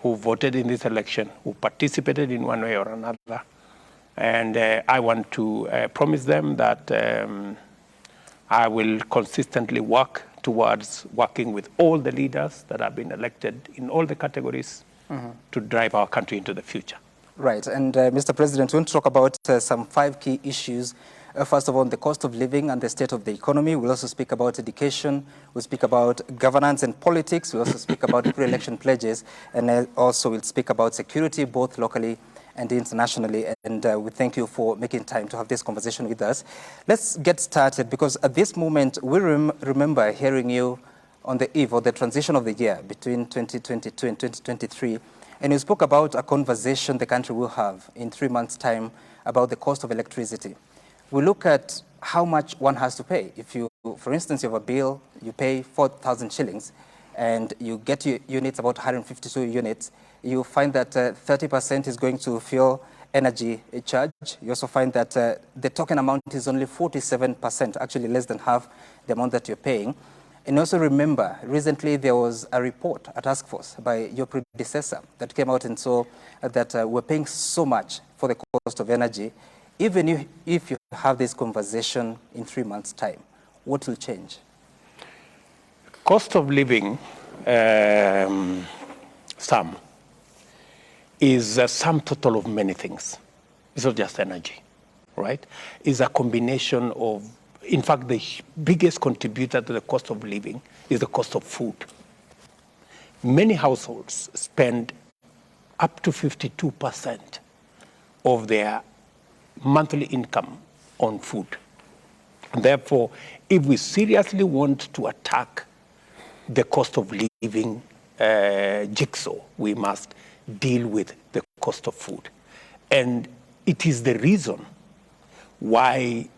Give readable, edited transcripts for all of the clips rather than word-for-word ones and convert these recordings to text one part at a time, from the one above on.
who voted in this election, who participated in one way or another. And I want to promise them that I will consistently work towards working with all the leaders that have been elected in all the categories to drive our country into the future. Right. And Mr. President, we want to talk about some 5 key issues. First of all, the cost of living and the state of the economy. We'll also speak about education. We'll speak about governance and politics. We'll also speak about pre-election pledges. And also we'll speak about security, both locally and internationally. And we thank you for making time to have this conversation with us. Let's get started, because at this moment, we remember hearing you on the eve of the transition of the year between 2022 and 2023. And you spoke about a conversation the country will have in 3 months' time about the cost of electricity. We look at how much one has to pay. If you, for instance, you have a bill, you pay 4,000 shillings, and you get your units, about 152 units, you find that 30% is going to fuel energy charge. You also find that the token amount is only 47%, actually less than half the amount that you're paying. And also remember, recently there was a report, a task force by your predecessor that came out and saw that we're paying so much for the cost of energy. Even if you have this conversation in 3 months' time, what will change? Cost of living, Sam, is a sum total of many things. It's not just energy, right? It's a combination of, in fact, the biggest contributor to the cost of living is the cost of food. Many households spend up to 52% of their monthly income on food. And therefore, if we seriously want to attack the cost of living jigsaw, we must deal with the cost of food. And it is the reason why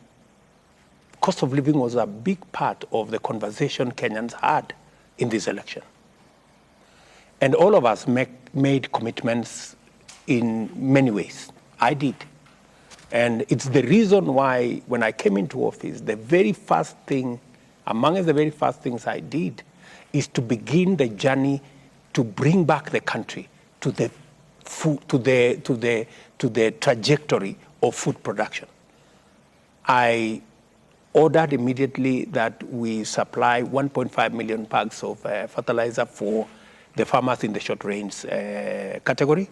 cost of living was a big part of the conversation Kenyans had in this election. And all of us made commitments in many ways. I did. And it's the reason why when I came into office, the very first thing, among the very first things I did, is to begin the journey to bring back the country to the trajectory of food production. I ordered immediately that we supply 1.5 million bags of fertilizer for the farmers in the short range category.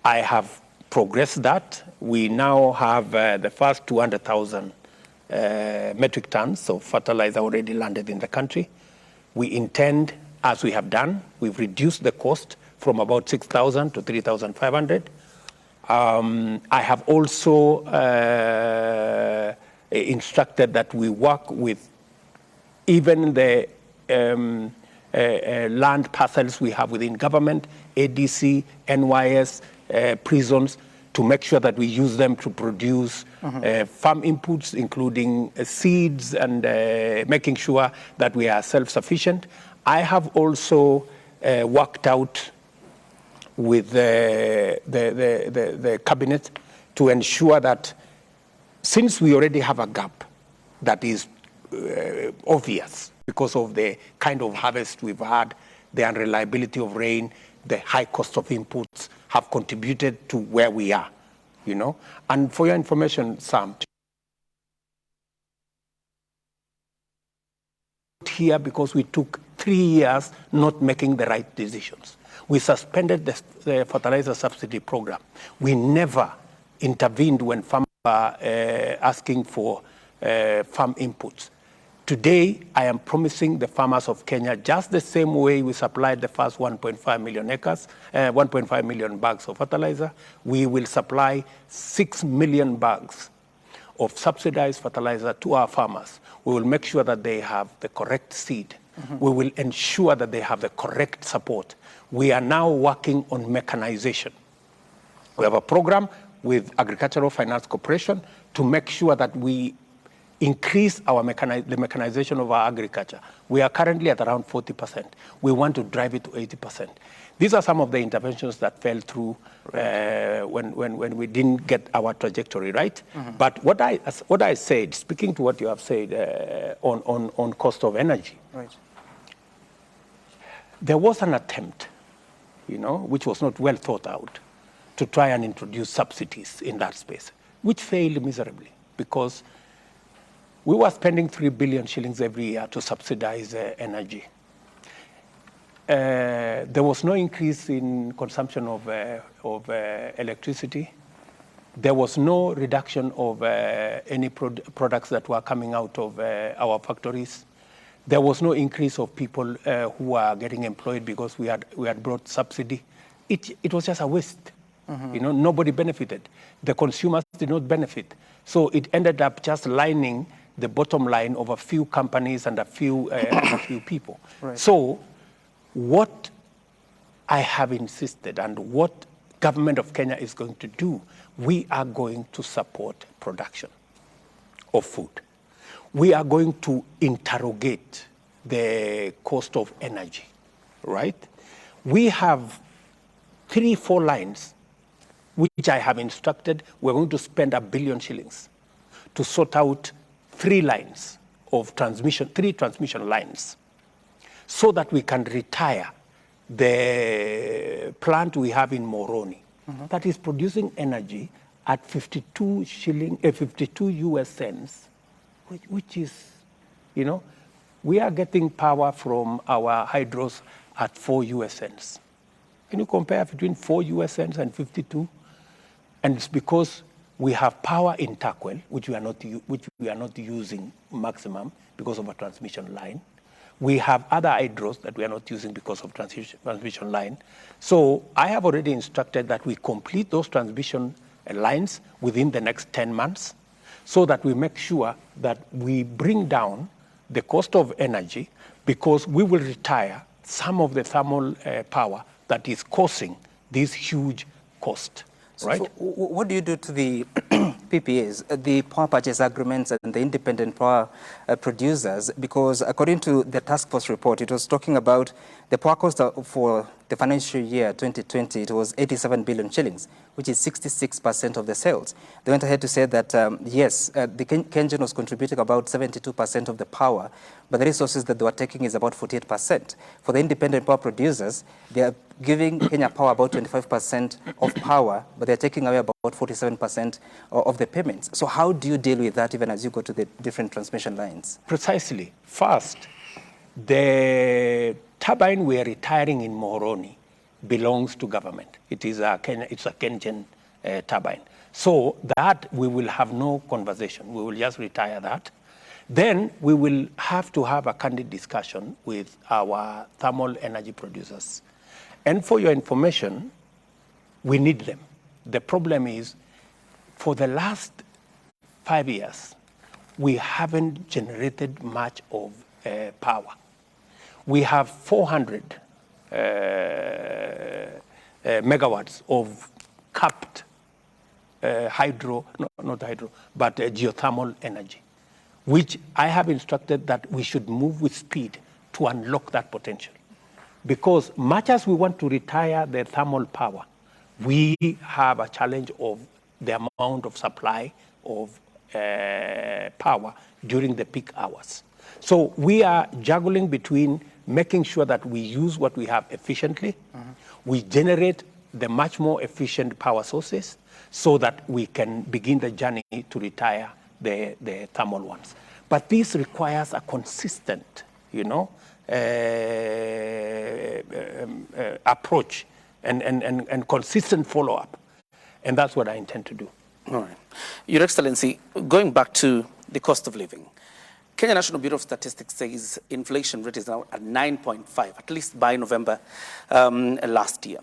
I have progressed that. We now have the first 200,000 metric tons of fertilizer already landed in the country. We intend, as we have done, we've reduced the cost from about 6,000 to 3,500. I have also instructed that we work with even the land parcels we have within government, ADC, NYS, prisons, to make sure that we use them to produce farm inputs, including seeds, and making sure that we are self-sufficient. I have also worked out with the cabinet to ensure that, since we already have a gap that is obvious because of the kind of harvest we've had, the unreliability of rain, the high cost of inputs have contributed to where we are, you know. And for your information, Sam, here because we took 3 years not making the right decisions. We suspended the fertilizer subsidy program. We never intervened when farmers were asking for farm inputs. Today, I am promising the farmers of Kenya, just the same way we supplied the first 1.5 million acres, 1.5 million bags of fertilizer, we will supply 6 million bags of subsidized fertilizer to our farmers. We will make sure that they have the correct seed. We will ensure that they have the correct support. We are now working on mechanization. We have a program with Agricultural Finance Corporation to make sure that we increase the mechanization of our agriculture. We are currently at around 40%. We want to drive it to 80%. These are some of the interventions that fell through when we didn't get our trajectory right. But what I said, speaking to what you have said on cost of energy, there was an attempt, which was not well thought out, to try and introduce subsidies in that space, which failed miserably because we were spending 3 billion shillings every year to subsidize energy. There was no increase in consumption of electricity. There was no reduction of any products that were coming out of our factories. There was no increase of people who are getting employed because we had brought subsidy. It was just a waste. Nobody benefited. The consumers did not benefit. So it ended up just lining the bottom line of a few companies and a few people. Right. So what I have insisted and what government of Kenya is going to do, we are going to support production of food. We are going to interrogate the cost of energy, right? We have 3-4 lines, which I have instructed, we're going to spend 1 billion shillings to sort out 3 lines of transmission, 3 transmission lines, so that we can retire the plant we have in Moroni that is producing energy at 52 US cents, which is, we are getting power from our hydros at 4 US cents. Can you compare between 4 US cents and 52? And it's because we have power in Takwel, which we are not using maximum because of a transmission line. We have other hydros that we are not using because of transmission line. So I have already instructed that we complete those transmission lines within the next 10 months so that we make sure that we bring down the cost of energy, because we will retire some of the thermal power that is causing this huge cost. Right? So what do you do to the PPAs, the power purchase agreements and the independent power producers? Because according to the task force report, it was talking about the power cost for the financial year 2020, it was 87 billion shillings, which is 66% of the sales. They went ahead to say that, yes, the Kenyan was contributing about 72% of the power, but the resources that they were taking is about 48%. For the independent power producers, they are giving Kenya Power about 25% of power, but they're taking away about 47% of the payments. So how do you deal with that even as you go to the different transmission lines? Precisely. First, the turbine we are retiring in Moroni belongs to government. It's a Kenyan turbine. So that we will have no conversation. We will just retire that. Then we will have to have a candid discussion with our thermal energy producers. And for your information, we need them. The problem is, for the last 5 years, we haven't generated much of power. We have 400 megawatts of capped hydro, not hydro, but geothermal energy, which I have instructed that we should move with speed to unlock that potential. Because much as we want to retire the thermal power, we have a challenge of the amount of supply of power during the peak hours. So we are juggling between making sure that we use what we have efficiently, we generate the much more efficient power sources so that we can begin the journey to retire the thermal ones. But this requires a consistent, approach and consistent follow-up. And that's what I intend to do. All right. Your Excellency, going back to the cost of living, Kenya National Bureau of Statistics says inflation rate is now at 9.5, at least by November last year.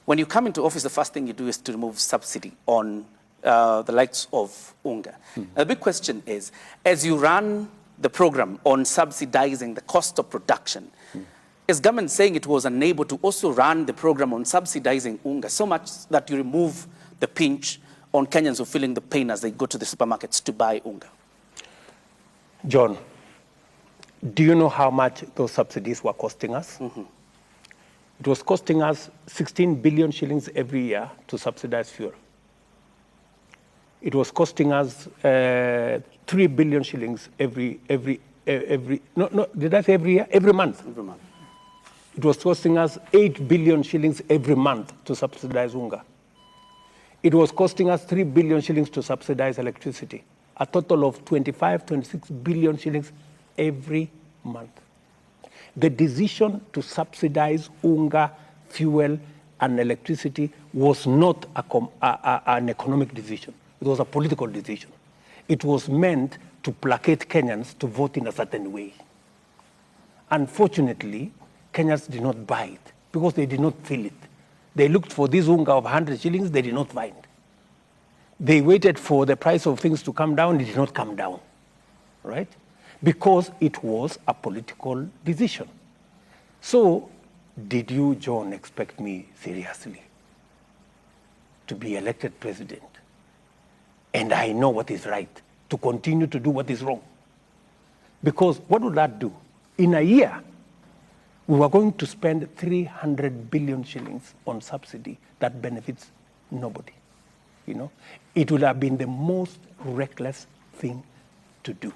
When you come into office, the first thing you do is to remove subsidy on the likes of unga. The big question is, as you run the program on subsidizing the cost of production, is government saying it was unable to also run the program on subsidizing unga so much that you remove the pinch on Kenyans who are feeling the pain as they go to the supermarkets to buy unga? John, do you know how much those subsidies were costing us? It was costing us 16 billion shillings every year to subsidize fuel. It was costing us 3 billion shillings every did I say every year? Every month. Every month. It was costing us 8 billion shillings every month to subsidize unga. It was costing us 3 billion shillings to subsidize electricity, a total of 25, 26 billion shillings every month. The decision to subsidize unga, fuel, and electricity was not an economic decision. It was a political decision. It was meant to placate Kenyans to vote in a certain way. Unfortunately, Kenyans did not buy it because they did not feel it. They looked for this unga of 100 shillings, they did not find. They waited for the price of things to come down, it did not come down, right? Because it was a political decision. So, did you, John, expect me seriously to be elected president? And I know what is right, to continue to do what is wrong. Because what would that do? In a year, we were going to spend 300 billion shillings on subsidy that benefits nobody. You know, it would have been the most reckless thing to do.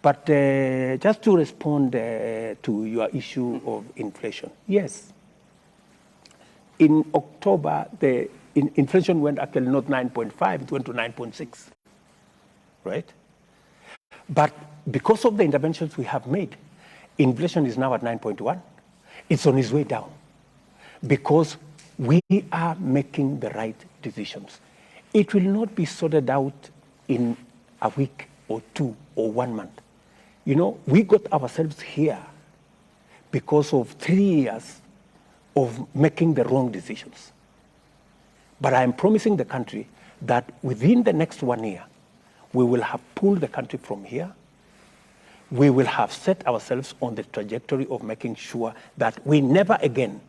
But just to respond to your issue of inflation, yes. In October, the inflation went actually not 9.5, it went to 9.6, right? But because of the interventions we have made, inflation is now at 9.1. It's on its way down because we are making the right decisions. It will not be sorted out in a week or two or 1 month. You know, we got ourselves here because of 3 years of making the wrong decisions. But I am promising the country that within the next 1 year, we will have pulled the country from here. We will have set ourselves on the trajectory of making sure that we never again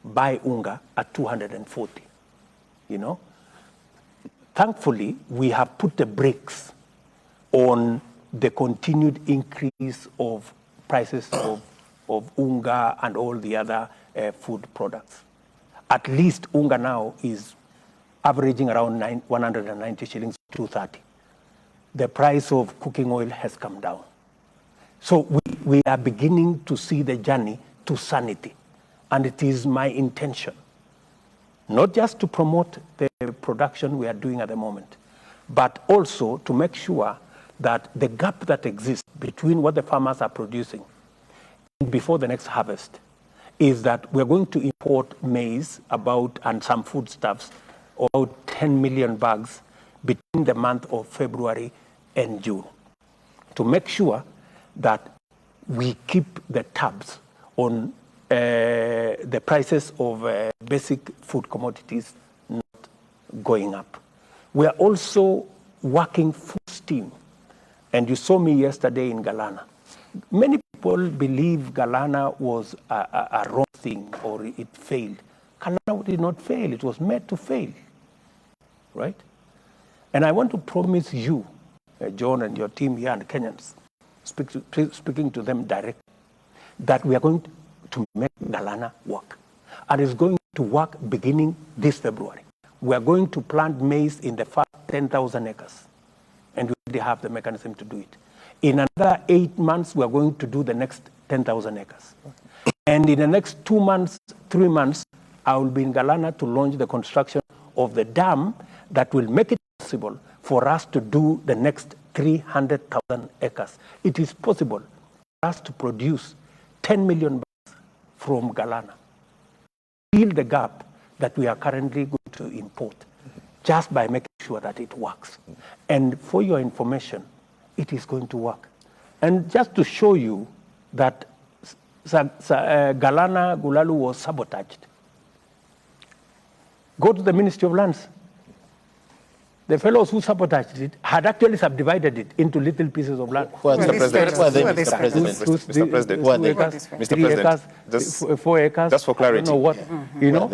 buy unga at 240, you know. Thankfully, we have put the brakes on the continued increase of prices of unga and all the other food products. At least unga now is averaging around 190 shillings, 230. The price of cooking oil has come down. So we are beginning to see the journey to sanity. And it is my intention, not just to promote the production we are doing at the moment, but also to make sure that the gap that exists between what the farmers are producing before the next harvest is that we're going to import maize and some foodstuffs, about 10 million bags between the month of February and June, to make sure that we keep the tabs on the prices of basic food commodities not going up. We are also working full steam. And you saw me yesterday in Galana. Many people believe Galana was a wrong thing or it failed. Galana did not fail. It was made to fail, right? And I want to promise you, John and your team here and Kenyans, speaking to them directly, that we are going to make Galana work. And it's going to work beginning this February. We are going to plant maize in the first 10,000 acres. And we already have the mechanism to do it. In another 8 months, we are going to do the next 10,000 acres. And in the next 2 months, 3 months, I will be in Galana to launch the construction of the dam that will make it possible for us to do the next 300,000 acres. It is possible for us to produce 10 million bags from Galana. Fill the gap that we are currently going to import just by making sure that it works. And for your information, it is going to work. And just to show you that Galana Gulalu was sabotaged, go to the Ministry of Lands. The fellows who sabotaged it had actually subdivided it into little pieces of land. Mr. President, 4 acres. Just for clarity. I don't know what, you know?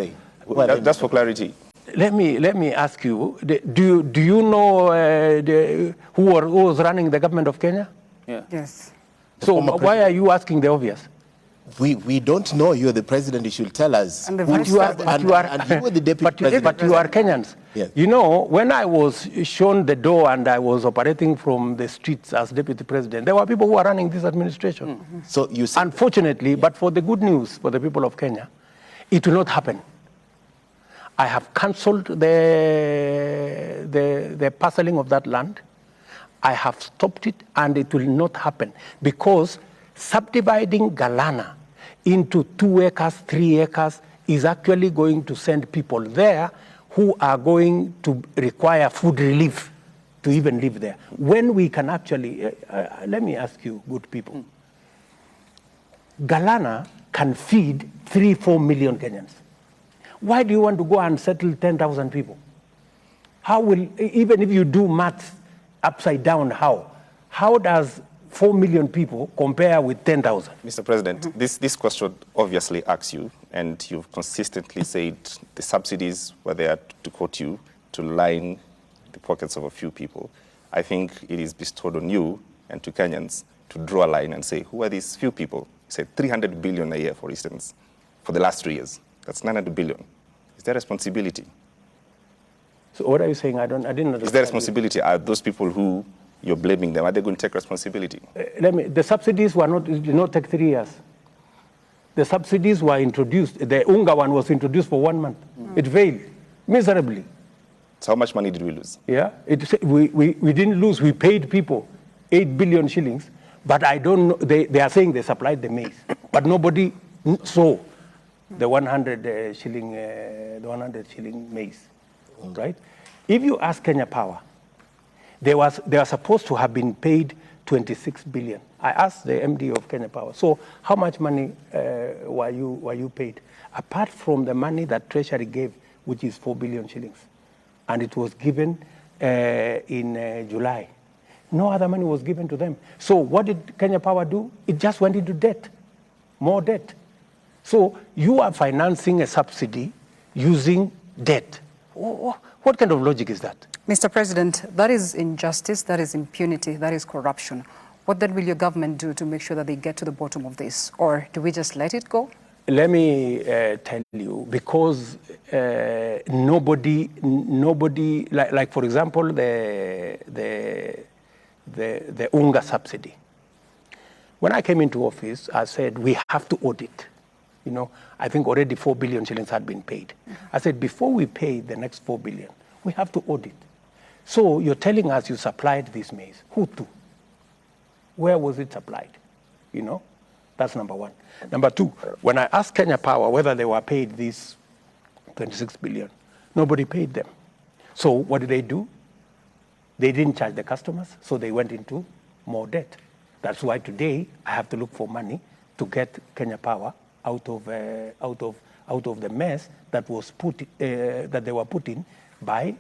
Just for clarity. Let me ask you, do you know who was running the government of Kenya? Yeah. Yes. So why are you asking the obvious? We don't know. You're the president. You should tell us. And the But vice you are, president. and you were the deputy president. But you are Kenyans. Yes. You know, when I was shown the door and I was operating from the streets as deputy president, there were people who were running this administration. Mm-hmm. So you said, Unfortunately, but for the good news for the people of Kenya, it will not happen. I have cancelled the parceling of that land. I have stopped it, and it will not happen because subdividing Galana into 2 acres, 3 acres is actually going to send people there who are going to require food relief to even live there. When we can actually, let me ask you, good people, Galana can feed 3-4 million Kenyans. Why do you want to go and settle 10,000 people? How will, even if you do maths upside down, how does 4 million people compare with 10,000? Mr. President, this question obviously asks you, and you've consistently said the subsidies were there, to quote you, to line the pockets of a few people. I think it is bestowed on you and to Kenyans to draw a line and say, who are these few people? You said 300 billion a year, for instance, for the last 3 years. That's 900 billion. Is there responsibility? So what are you saying? I didn't understand. Is there responsibility? Are those people who you're blaming them, are they going to take responsibility? The subsidies did not take 3 years. The subsidies were introduced. The Unga one was introduced for 1 month. It failed miserably. So how much money did we lose? Yeah, we didn't lose. We paid people 8 billion shillings, but I don't know. They are saying they supplied the maize, but nobody saw the 100 shilling maize, right? If you ask Kenya Power, they are supposed to have been paid 26 billion. I asked the MD of Kenya Power, so how much money were you paid? Apart from the money that Treasury gave, which is 4 billion shillings, and it was given in July. No other money was given to them. So what did Kenya Power do? It just went into debt, more debt. So you are financing a subsidy using debt. What kind of logic is that? Mr. President, that is injustice, that is impunity, that is corruption. What then will your government do to make sure that they get to the bottom of this? Or do we just let it go? Let me tell you, because nobody, like for example, the Unga subsidy. When I came into office, I said we have to audit. You know, I think already 4 billion shillings had been paid. I said before we pay the next 4 billion, we have to audit. So you're telling us you supplied this maize. Who to? Where was it supplied? You know, that's number one. Number two, when I asked Kenya Power whether they were paid this 26 billion, nobody paid them. So what did they do? They didn't charge the customers, so they went into more debt. That's why today I have to look for money to get Kenya Power out of the mess that was that they were put in by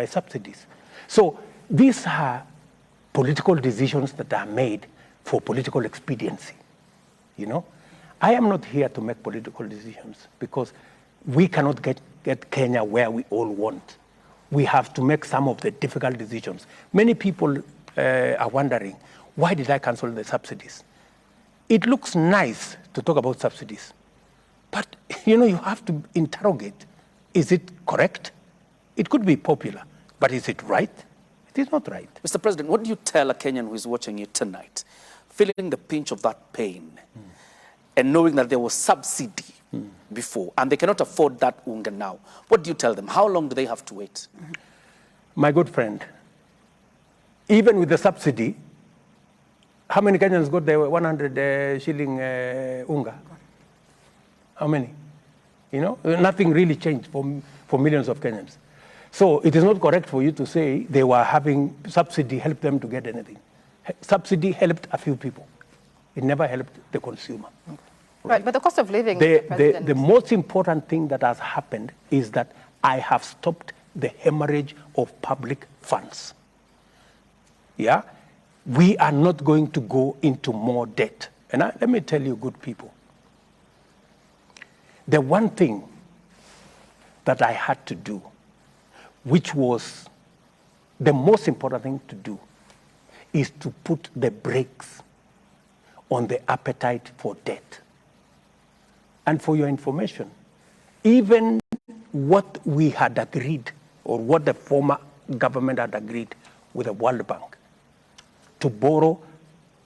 subsidies. So these are political decisions that are made for political expediency. You know, I am not here to make political decisions because we cannot get Kenya where we all want. We have to make some of the difficult decisions. Many people are wondering, why did I cancel the subsidies? It looks nice to talk about subsidies, but you know, you have to interrogate. Is it correct? It could be popular, but is it right? It is not right. Mr. President, what do you tell a Kenyan who is watching you tonight, feeling the pinch of that pain, and knowing that there was subsidy before, and they cannot afford that unga now? What do you tell them? How long do they have to wait? My good friend, even with the subsidy, how many Kenyans got the 100 shilling unga? How many? You know, nothing really changed for millions of Kenyans. So it is not correct for you to say they were having subsidy help them to get anything. Subsidy helped a few people. It never helped the consumer. Right, but the cost of living, the most important thing that has happened is that I have stopped the hemorrhage of public funds. Yeah? We are not going to go into more debt. And let me tell you, good people, the one thing that I had to do, which was the most important thing to do, is to put the brakes on the appetite for debt. And for your information, even what we had agreed, or what the former government had agreed with the World Bank, to borrow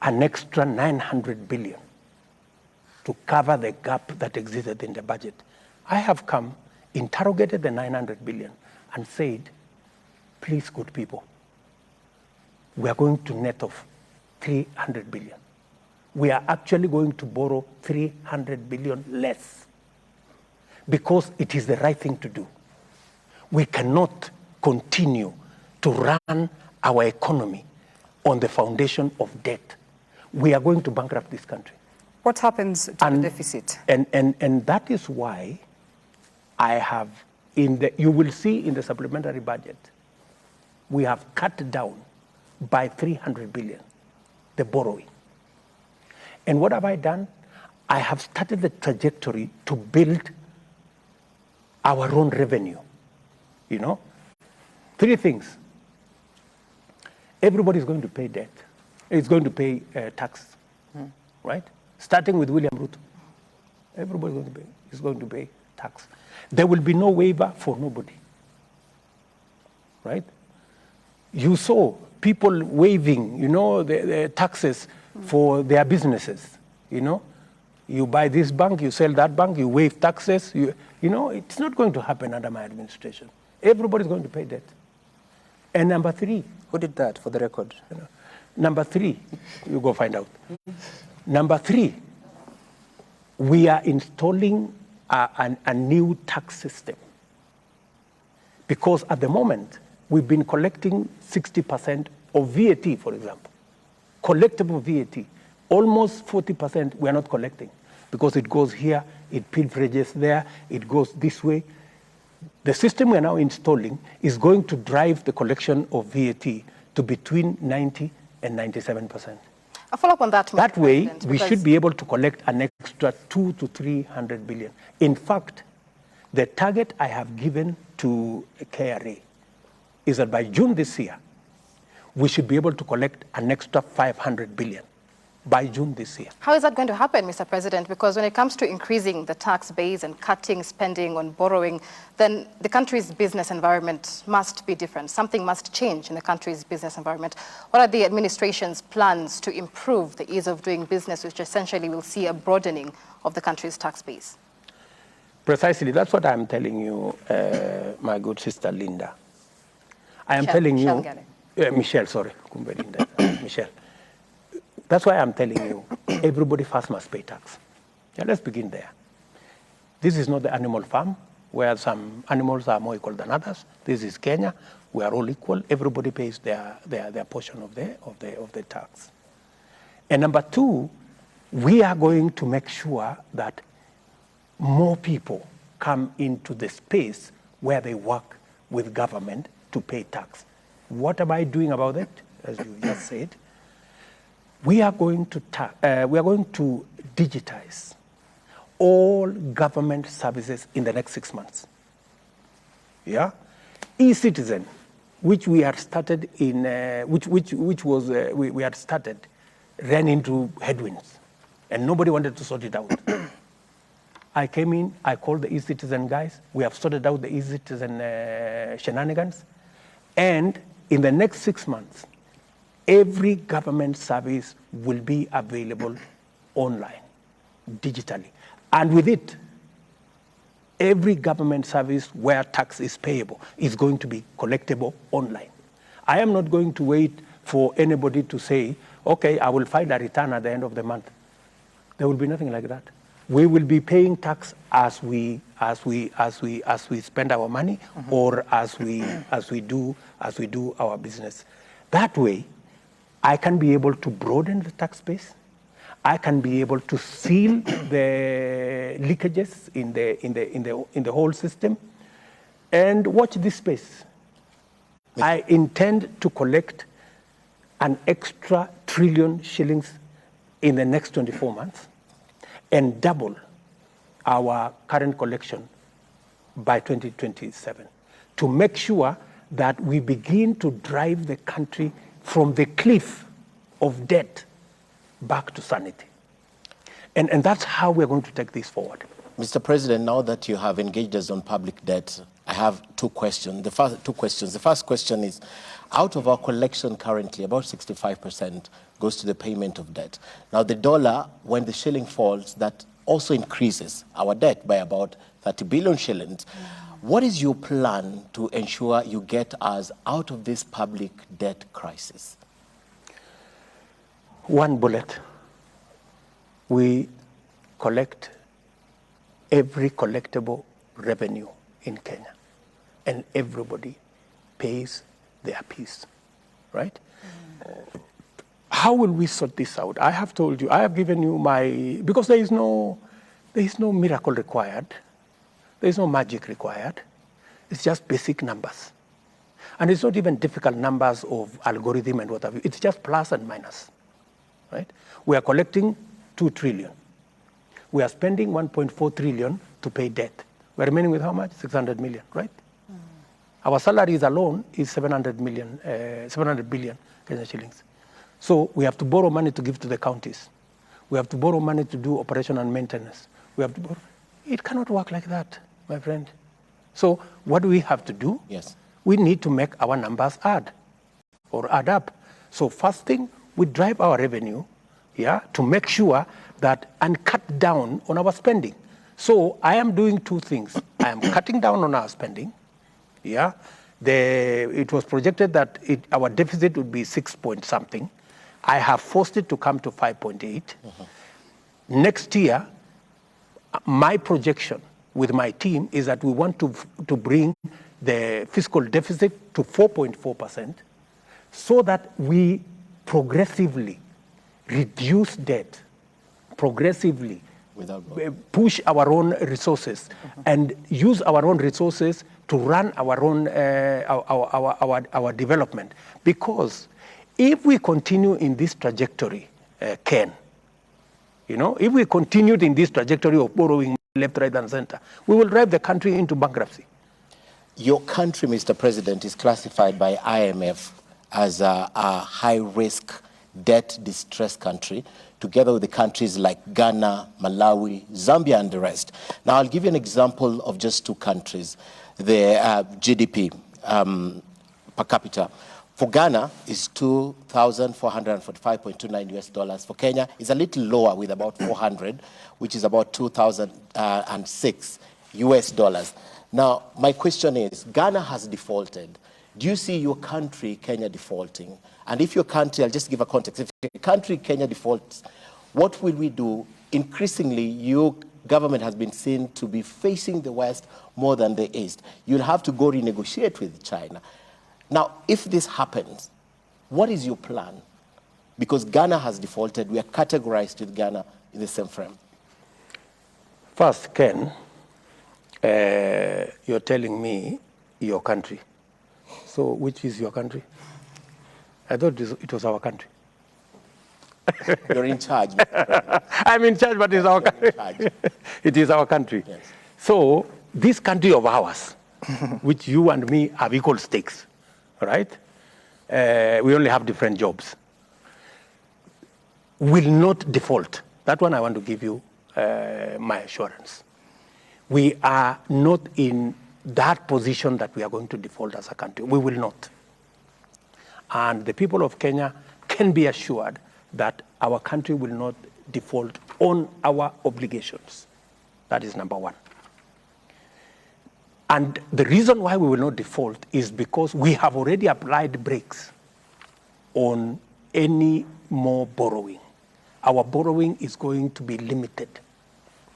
an extra 900 billion to cover the gap that existed in the budget. I have come, interrogated the 900 billion and said, please, good people, we are going to net off 300 billion. We are actually going to borrow 300 billion less because it is the right thing to do. We cannot continue to run our economy on the foundation of debt. We are going to bankrupt this country. What happens to the deficit? And that is why I have, you will see in the supplementary budget, we have cut down by 300 billion, the borrowing. And what have I done? I have started the trajectory to build our own revenue. You know, 3 things. Everybody is going to pay debt. It's going to pay tax, right? Starting with William Ruto. Everybody is going to pay tax. There will be no waiver for nobody, right? You saw people waiving, you know, the taxes for their businesses, you know. You buy this bank, you sell that bank, you waive taxes. You know, it's not going to happen under my administration. Everybody's going to pay debt. And number 3. Who did that, for the record? You know, number 3, you go find out. Number 3, we are installing a new tax system. Because at the moment, we've been collecting 60% of VAT, for example. Collectible VAT. Almost 40% we are not collecting because it goes here, it pilferages there, it goes this way. The system we are now installing is going to drive the collection of VAT to between 90 and 97%. A follow-up on that. That way, we should be able to collect an extra 200 to 300 billion. In fact, the target I have given to KRA is that by June this year, we should be able to collect an extra 500 billion by June this year. How is that going to happen, Mr. President? Because when it comes to increasing the tax base and cutting spending on borrowing, then the country's business environment must be different. Something must change in the country's business environment. What are the administration's plans to improve the ease of doing business, which essentially will see a broadening of the country's tax base? Precisely. That's what I'm telling you, my good sister Linda. I am telling you... Michelle, sorry. Michelle. That's why I'm telling you, everybody first must pay tax. Yeah, let's begin there. This is not the animal farm, where some animals are more equal than others. This is Kenya. We are all equal. Everybody pays their portion of the tax. And number 2, we are going to make sure that more people come into the space where they work with government to pay tax. What am I doing about it? As you just said, we are going to digitize all government services in the next 6 months. Yeah, e-citizen, which we had started in, we had started, ran into headwinds, and nobody wanted to sort it out. I came in, I called the e-citizen guys. We have sorted out the e-citizen shenanigans, and in the next 6 months, every government service will be available online, digitally. And with it, every government service where tax is payable is going to be collectible online. I am not going to wait for anybody to say, okay, I will file a return at the end of the month. There will be nothing like that. We will be paying tax as we spend our money, or as we do our business. That way, I can be able to broaden the tax base. I can be able to seal the leakages in the whole system. And watch this space. I intend to collect an extra 1 trillion shillings in the next 24 months and double our current collection by 2027 to make sure that we begin to drive the country from the cliff of debt back to sanity. And that's how we're going to take this forward. Mr. President, now that you have engaged us on public debt, I have two questions. The first question is, out of our collection currently, about 65% goes to the payment of debt. Now, the dollar, when the shilling falls, that also increases our debt by about 30 billion shillings. What is your plan to ensure you get us out of this public debt crisis? One bullet. We collect every collectible revenue in Kenya, and everybody pays their piece, right? How will we sort this out? I have told you, I have given you because there is no miracle required. There is no magic required. It's just basic numbers. And it's not even difficult numbers of algorithm and what have you. It's just plus and minus, right? We are collecting 2 trillion. We are spending 1.4 trillion to pay debt. We're remaining with how much? 600 million, right? Our salaries alone is 700 billion Kenya shillings. So we have to borrow money to give to the counties. We have to borrow money to do operation and maintenance. We have to borrow. It cannot work like that, my friend. So what do we have to do? Yes. We need to make our numbers add up. So first thing, we drive our revenue, to make sure that and cut down on our spending. So I am doing two things. I am cutting down on our spending. It was projected that our deficit would be 6 point something. I have forced it to come to 5.8. Next year, my projection with my team is that we want to bring the fiscal deficit to 4.4% so that we progressively reduce debt, progressively push our own resources and use our own resources to run our own our development. Because if we continue in this trajectory, Ken, if we continued in this trajectory of borrowing left, right, and center, we will drive the country into bankruptcy. Your country, Mr. President, is classified by IMF as a high-risk, debt-distressed country, together with the countries like Ghana, Malawi, Zambia, and the rest. Now, I'll give you an example of just two countries. The GDP per capita for Ghana is $2,445.29 US. For Kenya, it's a little lower with about 400, which is about 2,006 US. Now, my question is, Ghana has defaulted. Do you see your country, Kenya, defaulting? And if your country, I'll just give a context, if your country, Kenya, defaults, what will we do? Increasingly, your government has been seen to be facing the West more than the East. You'll have to go renegotiate with China. Now, if this happens, what is your plan? Because Ghana has defaulted. We are categorized with Ghana in the same frame. First, Ken, you're telling me your country. So which is your country? I thought it was our country. You're in charge. I'm in charge, but it's our country. It is our country. Yes. So this country of ours, which you and me have equal stakes, right? We only have different jobs. Will not default. That one I want to give you my assurance. We are not in that position that we are going to default as a country. We will not. And the people of Kenya can be assured that our country will not default on our obligations. That is number one. And the reason why we will not default is because we have already applied brakes on any more borrowing. Our borrowing is going to be limited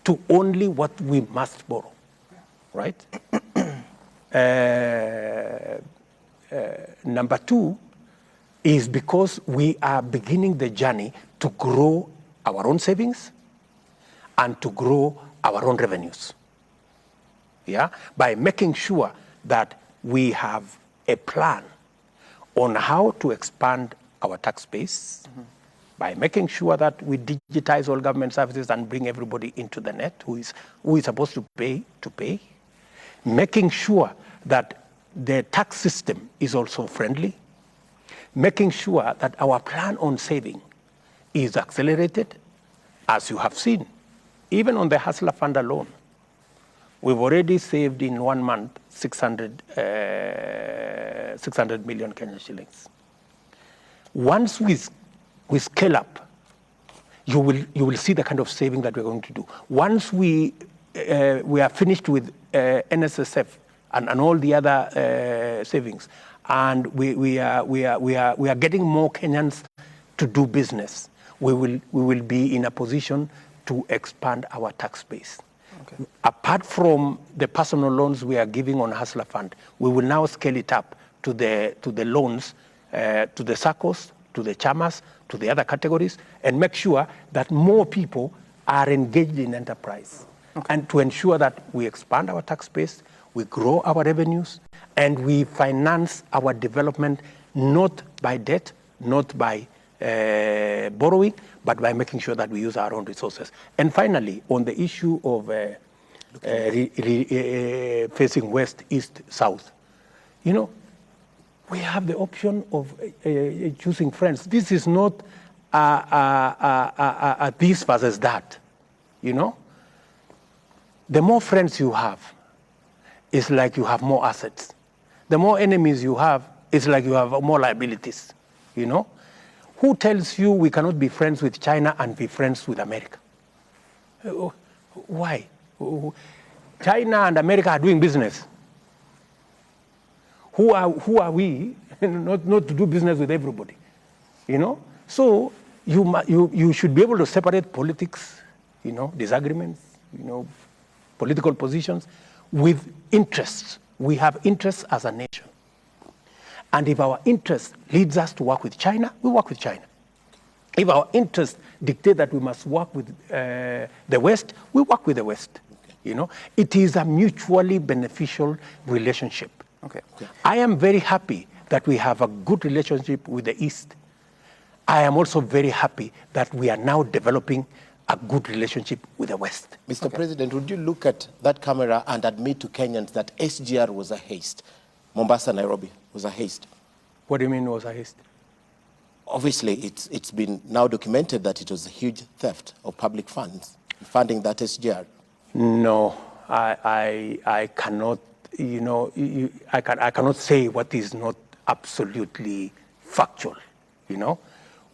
to only what we must borrow, right? Number two is because we are beginning the journey to grow our own savings and to grow our own revenues. By making sure that we have a plan on how to expand our tax base, by making sure that we digitize all government services and bring everybody into the net who is supposed to pay, making sure that the tax system is also friendly, making sure that our plan on saving is accelerated, As you have seen, even on the Hustler Fund alone, we've already saved in 1 month 600 million Kenyan shillings. Once we scale up, you will see the kind of saving that we're going to do. Once we are finished with NSSF and all the other savings, and we are getting more Kenyans to do business, we will be in a position to expand our tax base. Okay. Apart from the personal loans we are giving on Hustler Fund, we will now scale it up to the loans, to the SACCOs, to the chamas, to the other categories, and make sure that more people are engaged in enterprise. Okay. And to ensure that we expand our tax base, we grow our revenues, and we finance our development not by debt, not by borrowing, but by making sure that we use our own resources. And finally, on the issue of facing west, east, south, you know, we have the option of choosing friends. This is not this versus that, you know. The more friends you have, it's like you have more assets. The more enemies you have, it's like you have more liabilities, you know. Who tells you we cannot be friends with China and be friends with America? Why? China and America are doing business. Who are we not to do business with everybody? You know? So you should be able to separate politics, you know, disagreements, you know, political positions with interests. We have interests as a nation. And if our interest leads us to work with China, we work with China. If our interests dictate that we must work with the West, we work with the West. You know, it is a mutually beneficial relationship. Okay. I am very happy that we have a good relationship with the East. I am also very happy that we are now developing a good relationship with the West. Mr. President, would you look at that camera and admit to Kenyans that SGR was a haste? Mombasa, Nairobi was a haste. What do you mean was a haste? Obviously, it's been now documented that it was a huge theft of public funds, funding that SGR. No, I cannot, you know, I cannot say what is not absolutely factual, you know.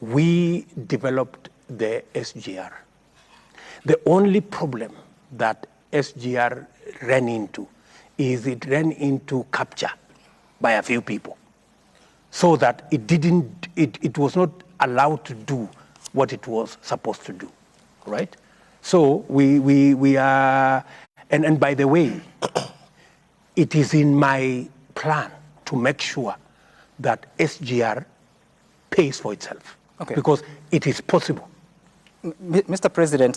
We developed the SGR. The only problem that SGR ran into is it ran into capture by a few people, so that it was not allowed to do what it was supposed to do, right? So we are, and by the way, it is in my plan to make sure that SGR pays for itself, because it is possible. Mr. President,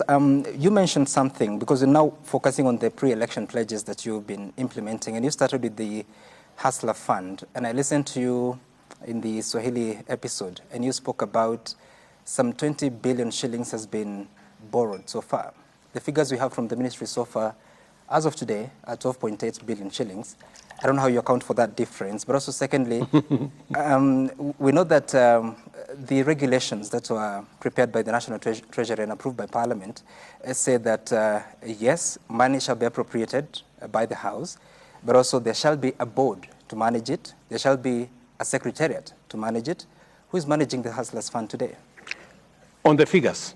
you mentioned something, because you're now focusing on the pre-election pledges that you've been implementing, and you started with the Hustler Fund, and I listened to you in the Swahili episode, and you spoke about some 20 billion shillings has been borrowed so far. The figures we have from the ministry so far, as of today, are 12.8 billion shillings. I don't know how you account for that difference, but also secondly, we know that the regulations that were prepared by the National Treasury and approved by Parliament say that, yes, money shall be appropriated by the House, but also there shall be a board to manage it. There shall be a secretariat to manage it. Who is managing the Hustlers Fund today? On the figures,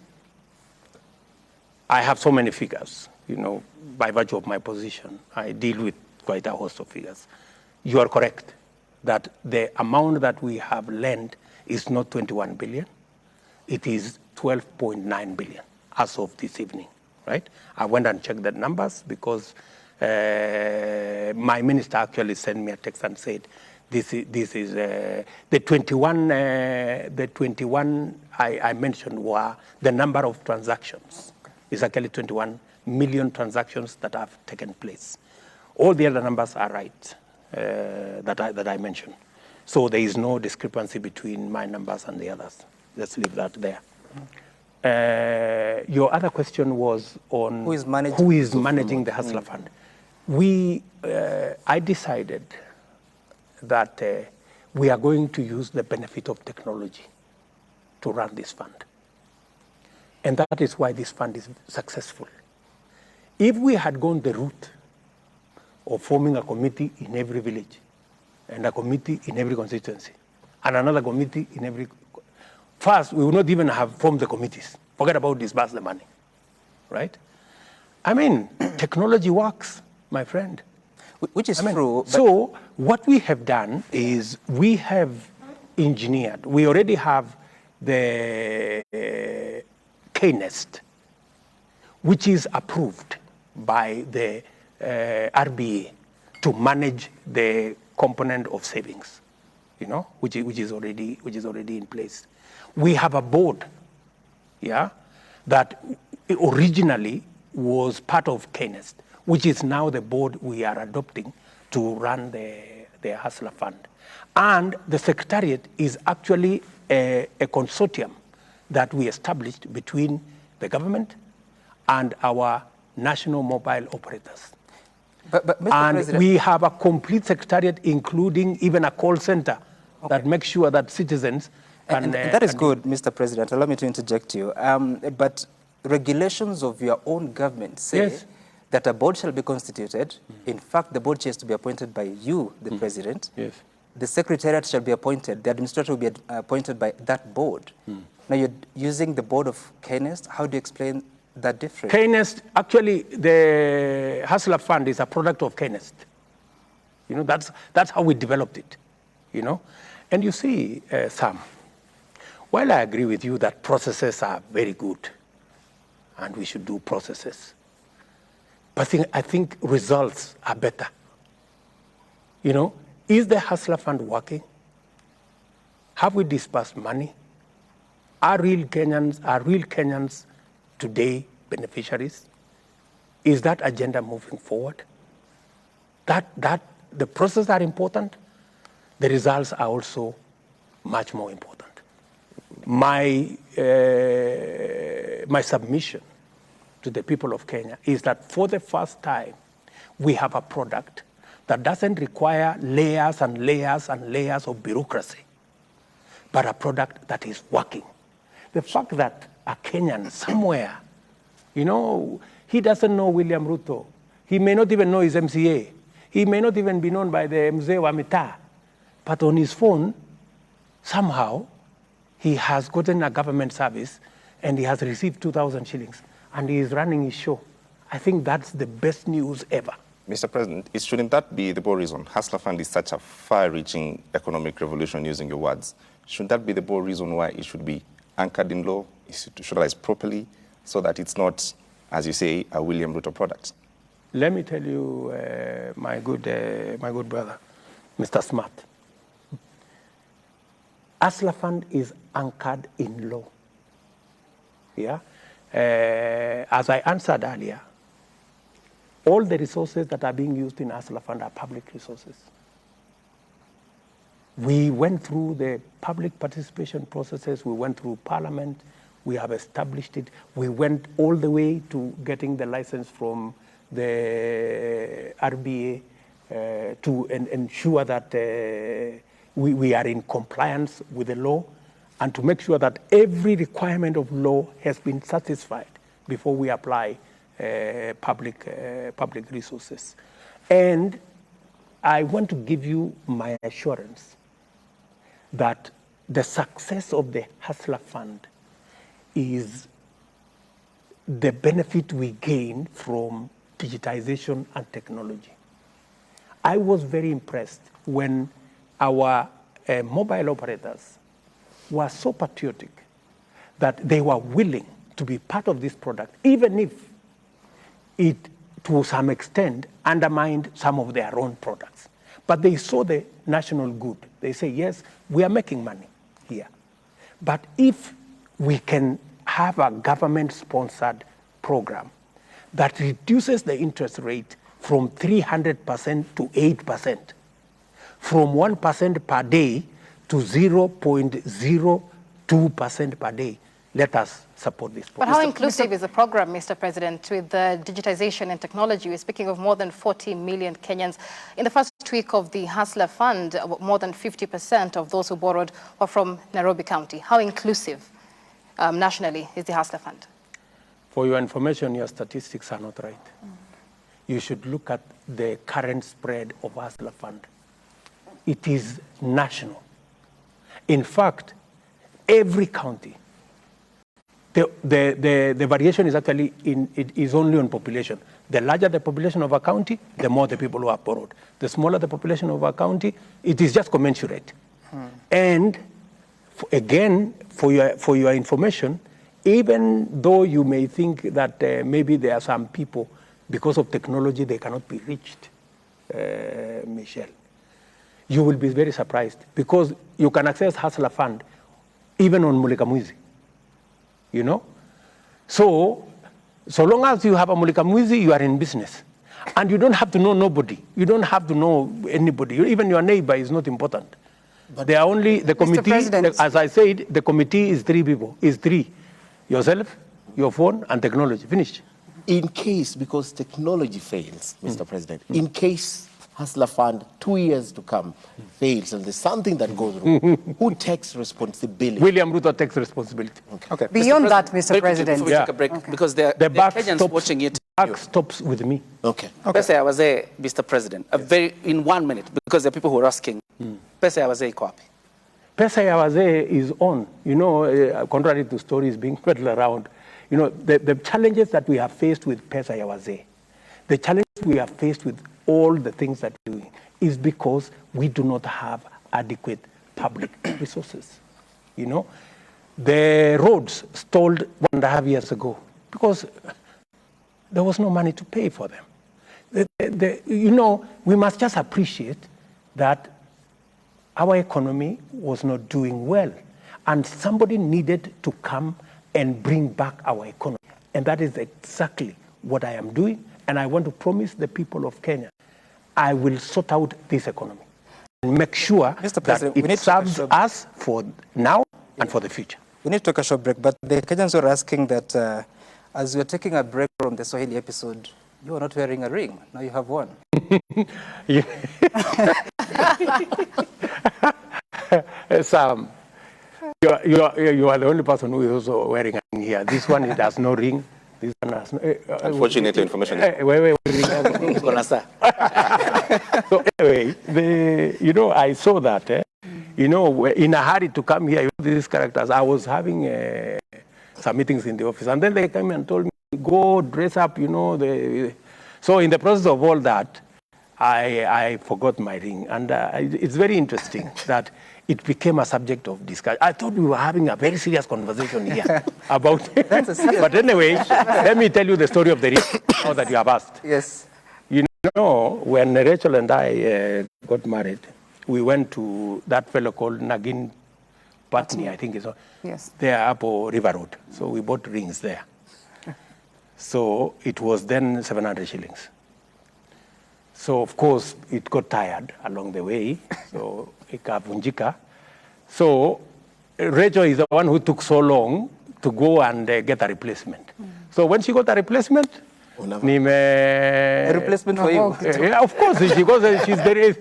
I have so many figures, you know, by virtue of my position. I deal with quite a host of figures. You are correct that the amount that we have lent is not 21 billion. It is 12.9 billion as of this evening, right? I went and checked the numbers because my minister actually sent me a text and said, this is the 21 I mentioned were the number of transactions. It's actually 21 million transactions that have taken place. All the other numbers are right that I mentioned. So there is no discrepancy between my numbers and the others. Let's leave that there. Your other question was on who is managing the Hustler Fund. I decided that we are going to use the benefit of technology to run this fund. And that is why this fund is successful. If we had gone the route of forming a committee in every village, and a committee in every constituency, and another committee in every... First, we would not even have formed the committees. Forget about disburse the money, right? I mean, technology works, my friend. Which is true. So what we have done is we have engineered. We already have the K-Nest, which is approved by the RBA to manage the component of savings, you know, which is already in place. We have a board, yeah, that originally was part of K-Nest, which is now the board we are adopting to run the Hustler Fund. And the Secretariat is actually a consortium that we established between the government and our national mobile operators. But Mr. And President, we have a complete Secretariat, including even a call center that makes sure that citizens can... and that is good, Mr. President. Allow me to interject you. But regulations of your own government say Yes. that a board shall be constituted. In fact, the board chair is to be appointed by you, the president. Yes. The secretariat shall be appointed. The administrator will be appointed by that board. Now, you're using the board of K-Nest. How do you explain that difference? K-Nest, actually, the Hustler Fund is a product of K-Nest. You know, that's how we developed it, you know. And you see, Sam, while I agree with you that processes are very good, and we should do processes, but I think results are better. You know, is the Hustler Fund working? Have we disbursed money? Are real Kenyans today beneficiaries? Is that agenda moving forward? The processes are important. The results are also much more important. My submission to the people of Kenya is that for the first time, we have a product that doesn't require layers and layers and layers of bureaucracy, but a product that is working. The fact that a Kenyan somewhere, you know, he doesn't know William Ruto. He may not even know his MCA. He may not even be known by the Mzee wa Mitaa. But on his phone, somehow, he has gotten a government service and he has received 2,000 shillings and he is running his show. I think that's the best news ever. Mr. President, shouldn't that be the bold reason? Hustler Fund is such a far-reaching economic revolution, using your words. Shouldn't that be the bold reason why it should be anchored in law, institutionalized properly, so that it's not, as you say, a William Ruto product? Let me tell you, my good brother, Mr. Smart. Hustler Fund is anchored in law. Yeah? As I answered earlier, all the resources that are being used in Hustler Fund are public resources. We went through the public participation processes. We went through Parliament. We have established it. We went all the way to getting the license from the RBA to ensure that we are in compliance with the law and to make sure that every requirement of law has been satisfied before we apply public resources. And I want to give you my assurance that the success of the Hustler Fund is the benefit we gain from digitization and technology. I was very impressed when our mobile operators were so patriotic that they were willing to be part of this product, even if it, to some extent, undermined some of their own products. But they saw the national good. They say, yes, we are making money here. But if we can have a government-sponsored program that reduces the interest rate from 300% to 8%, from 1% per day to 0.02% per day, let us support this program. But how inclusive is the program, Mr. President, with the digitization and technology? We're speaking of more than 40 million Kenyans. In the first week of the Hustler Fund, more than 50% of those who borrowed were from Nairobi County. How inclusive nationally is the Hustler Fund? For your information, your statistics are not right. You should look at the current spread of Hustler Fund. It is national. In fact, every county, the variation is actually it is only on population. The larger the population of a county, the more the people who are borrowed. The smaller the population of a county, it is just commensurate. And again, for your information, even though you may think that maybe there are some people, because of technology, they cannot be reached, Michelle, you will be very surprised because you can access Hustler Fund even on Mulikamuizi, you know? So long as you have a Mulikamuizi, you are in business. And you don't have to know nobody. You don't have to know anybody. Even your neighbor is not important. But they are only, the committee, as I said, the committee is 3 people, is 3. Yourself, your phone, and technology. Finished. In case, because technology fails, Mr. President, in case Hustler Fund 2 years to come fails and there's something that goes wrong, who takes responsibility? William Ruto takes responsibility. Okay. Beyond that, Mr. President. Before we take a break, because there are Kenyans watching it. The buck stops with me. Okay. Pesa ya wazee, Mr. President, in 1 minute, because there are people who are asking, pesa ya wazee iko wapi? Pesa ya wazee is on. You know, contrary to stories being peddled around, you know, the challenges that we have faced with pesa ya wazee, the challenges we have faced with all the things that we're doing is because we do not have adequate public resources. You know, the roads stalled 1.5 years ago because there was no money to pay for them. You know, we must just appreciate that our economy was not doing well, and somebody needed to come and bring back our economy. And that is exactly what I am doing, and I want to promise the people of Kenya, I will sort out this economy and make sure that it serves us for now and for the future. We need to take a short break, but the Kenyans were asking that as we're taking a break from the Swahili episode, you are not wearing a ring. Now you have one. Sam, you are the only person who is also wearing a ring here. This one, it has no ring. This one has no... Unfortunately, information. So anyway, you know, I saw that, you know, in a hurry to come here, these characters, I was having some meetings in the office, and then they came and told me, go dress up, you know. So in the process of all that, I forgot my ring. And it's very interesting that it became a subject of discussion. I thought we were having a very serious conversation here about it. But anyway, let me tell you the story of the ring now that you have asked. Yes. You know, when Rachel and I got married, we went to that fellow called Nagin Patni, I think is there up River Road. So we bought rings there. So it was then 700 shillings. So of course it got tired along the way. So ikavunjika. So Rachel is the one who took so long to go and get a replacement. So when she got a replacement, a replacement for you? Yeah, of course, she goes, she's very...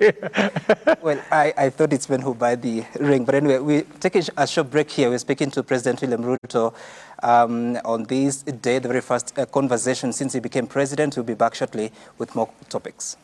Well, I thought it's men who buy the ring. But anyway, we're taking a short break here. We're speaking to President William Ruto on this day, the very first conversation since he became president. We'll be back shortly with more topics.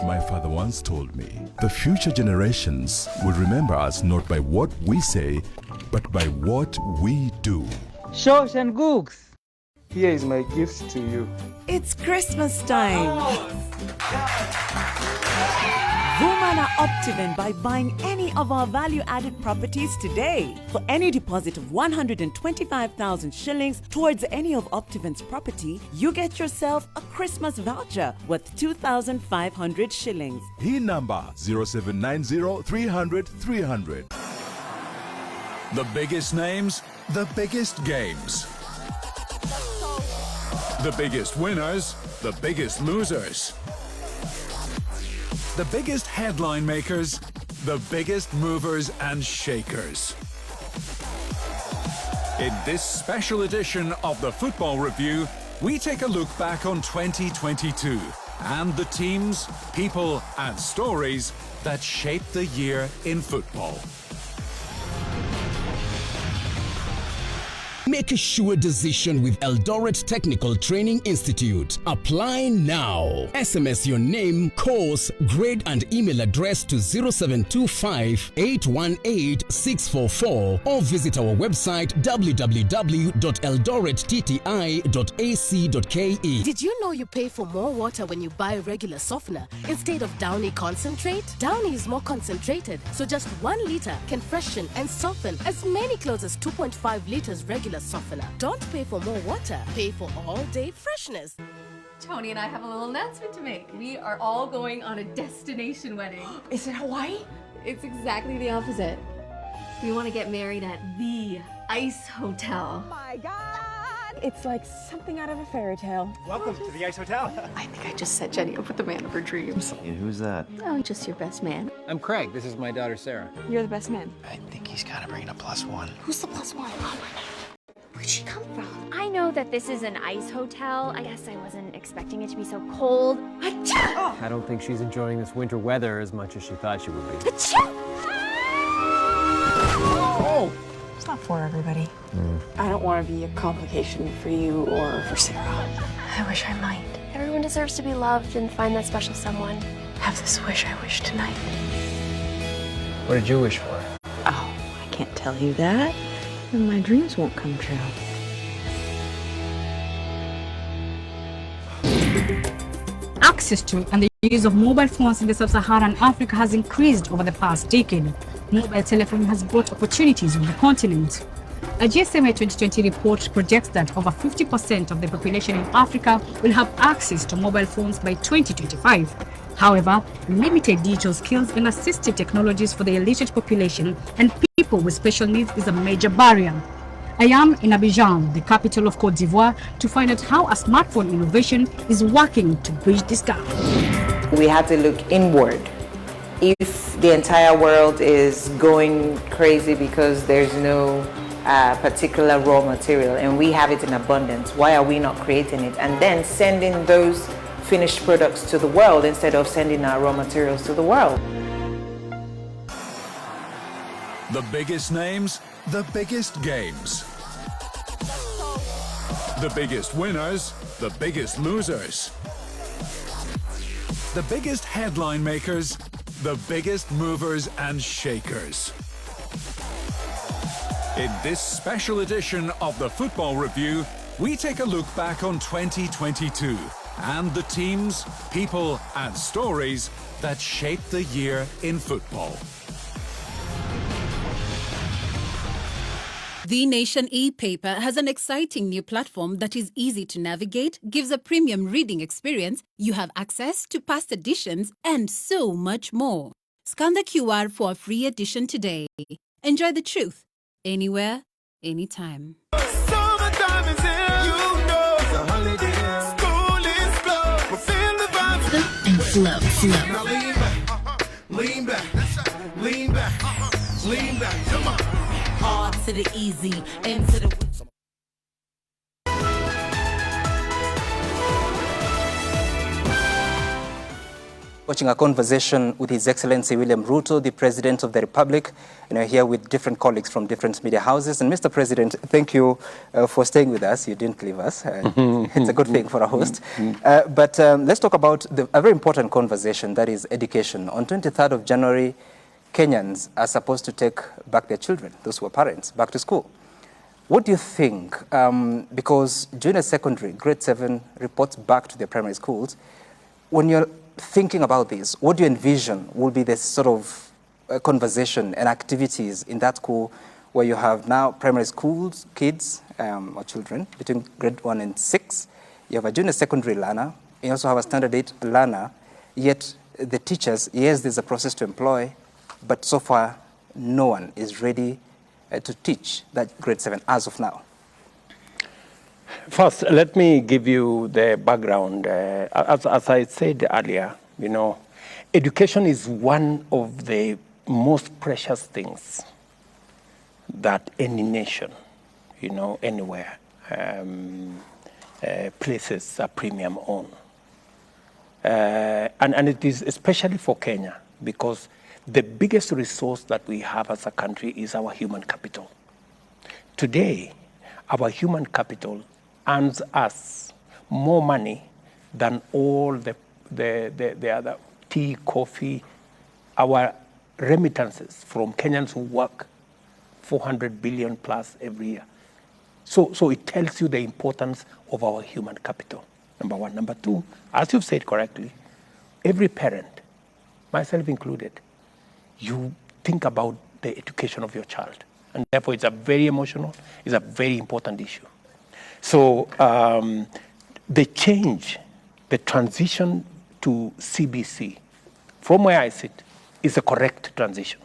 My father once told me, the future generations will remember us not by what we say, but by what we do. Shosh and Gooks. Here is my gift to you. It's Christmas time. Woman are Optiven by buying any of our value-added properties today. For any deposit of 125,000 shillings towards any of Optiven's property, you get yourself a Christmas voucher worth 2,500 shillings. He number 0790 300 300. The biggest names, the biggest games. The biggest winners, the biggest losers. The biggest headline makers, the biggest movers and shakers. In this special edition of the Football Review, we take a look back on 2022 and the teams, people and stories that shaped the year in football. Make a sure decision with Eldoret Technical Training Institute. Apply now. SMS your name, course, grade and email address to 0725 818 644 or visit our website www.eldorettti.ac.ke. Did you know you pay for more water when you buy regular softener instead of Downy concentrate? Downy is more concentrated, so just 1 liter can freshen and soften as many clothes as 2.5 liters regular softener. Don't pay for more water, pay for all-day freshness. Tony and I have a little announcement to make. We are all going on a destination wedding. Is it Hawaii? It's exactly the opposite. We want to get married at the Ice Hotel. Oh my God! It's like something out of a fairy tale. Welcome to the Ice Hotel. I think I just set Jenny up with the man of her dreams. And who's that? Oh, just your best man. I'm Craig. This is my daughter, Sarah. You're the best man. I think he's kind of bringing a +1. Who's the +1? Where'd she come from? I know that this is an ice hotel. I guess I wasn't expecting it to be so cold. I don't think she's enjoying this winter weather as much as she thought she would be. Oh! It's not for everybody. I don't want to be a complication for you or for Sarah. I wish I might. Everyone deserves to be loved and find that special someone. Have this wish I wish tonight. What did you wish for? Oh, I can't tell you that. And my dreams won't come true. Access to and the use of mobile phones in the sub-Saharan Africa has increased over the past decade. Mobile telephony has brought opportunities on the continent. A GSMA 2020 report projects that over 50% of the population in Africa will have access to mobile phones by 2025. However, limited digital skills and assistive technologies for the illiterate population and people with special needs is a major barrier. I am in Abidjan, the capital of Côte d'Ivoire, to find out how a smartphone innovation is working to bridge this gap. We had to look inward. If the entire world is going crazy because there's no particular raw material and we have it in abundance, why are we not creating it and then sending those finished products to the world instead of sending our raw materials to the world? The biggest names, the biggest games. The biggest winners, the biggest losers. The biggest headline makers, the biggest movers and shakers. In this special edition of the Football Review, we take a look back on 2022 and the teams, people and stories that shaped the year in football. The Nation e-paper has an exciting new platform that is easy to navigate, gives a premium reading experience, you have access to past editions, and so much more. Scan the QR for a free edition today. Enjoy the truth, anywhere, anytime. Summertime is here, you know it's a holiday. School is closed, but feel the vibes. And flow. Now lean back, lean back, lean back, lean back, come on. Hard to the easy, into the... Watching a conversation with His Excellency William Ruto, the President of the Republic, and we're here with different colleagues from different media houses. And Mr. President, thank you for staying with us. You didn't leave us. It's a good thing for a host. But let's talk about a very important conversation, that is education. On 23rd of January, Kenyans are supposed to take back their children, those who are parents, back to school. What do you think? Because junior secondary, grade 7, reports back to their primary schools. When you're thinking about this, what do you envision will be the sort of conversation and activities in that school where you have now primary schools, kids or children between grade 1 and 6, you have a junior secondary learner, you also have a standard 8 learner, yet the teachers, yes, there's a process to employ, but so far no one is ready to teach that grade 7 as of now. First, let me give you the background. As I said earlier, you know, education is one of the most precious things that any nation, anywhere places a premium on. And it is especially for Kenya, because the biggest resource that we have as a country is our human capital. Today, our human capital earns us more money than all the other tea, coffee, our remittances from Kenyans who work, 400 billion plus every year. So it tells you the importance of our human capital, number one. Number two, as you've said correctly, every parent, myself included, you think about the education of your child. And therefore, it's a very emotional, it's a very important issue. So the change, the transition to CBC, from where I sit, is a correct transition.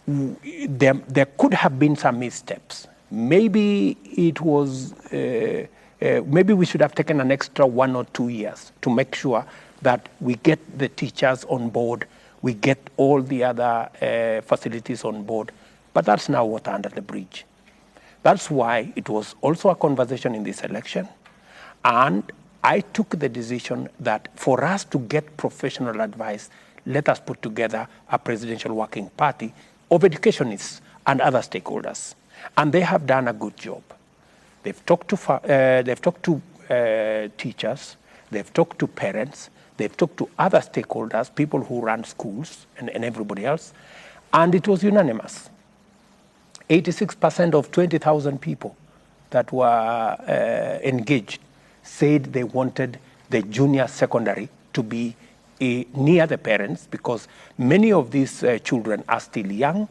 There could have been some missteps. Maybe it was, maybe we should have taken an extra 1 or 2 years to make sure that we get the teachers on board, we get all the other facilities on board. But that's now water under the bridge. That's why it was also a conversation in this election. And I took the decision that for us to get professional advice, let us put together a presidential working party of educationists and other stakeholders. And they have done a good job. They've talked to teachers, they've talked to parents, they've talked to other stakeholders, people who run schools and everybody else, and it was unanimous. 86% of 20,000 people that were engaged said they wanted the junior secondary to be near the parents, because many of these children are still young.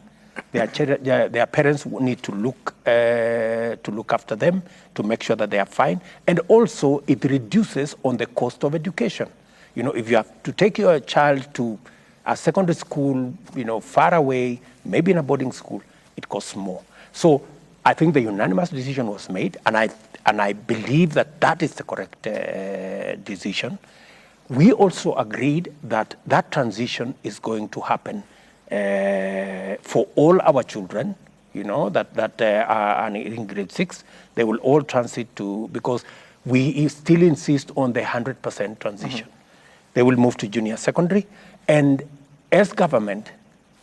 Their parents need to look after them, to make sure that they are fine. And also, it reduces on the cost of education. If you have to take your child to a secondary school, far away, maybe in a boarding school, it costs more. So I think the unanimous decision was made, and I believe that that is the correct decision. We also agreed that that transition is going to happen for all our children, that are in grade 6. They will all transit to, because we still insist on the 100% transition. They will move to junior secondary. And as government,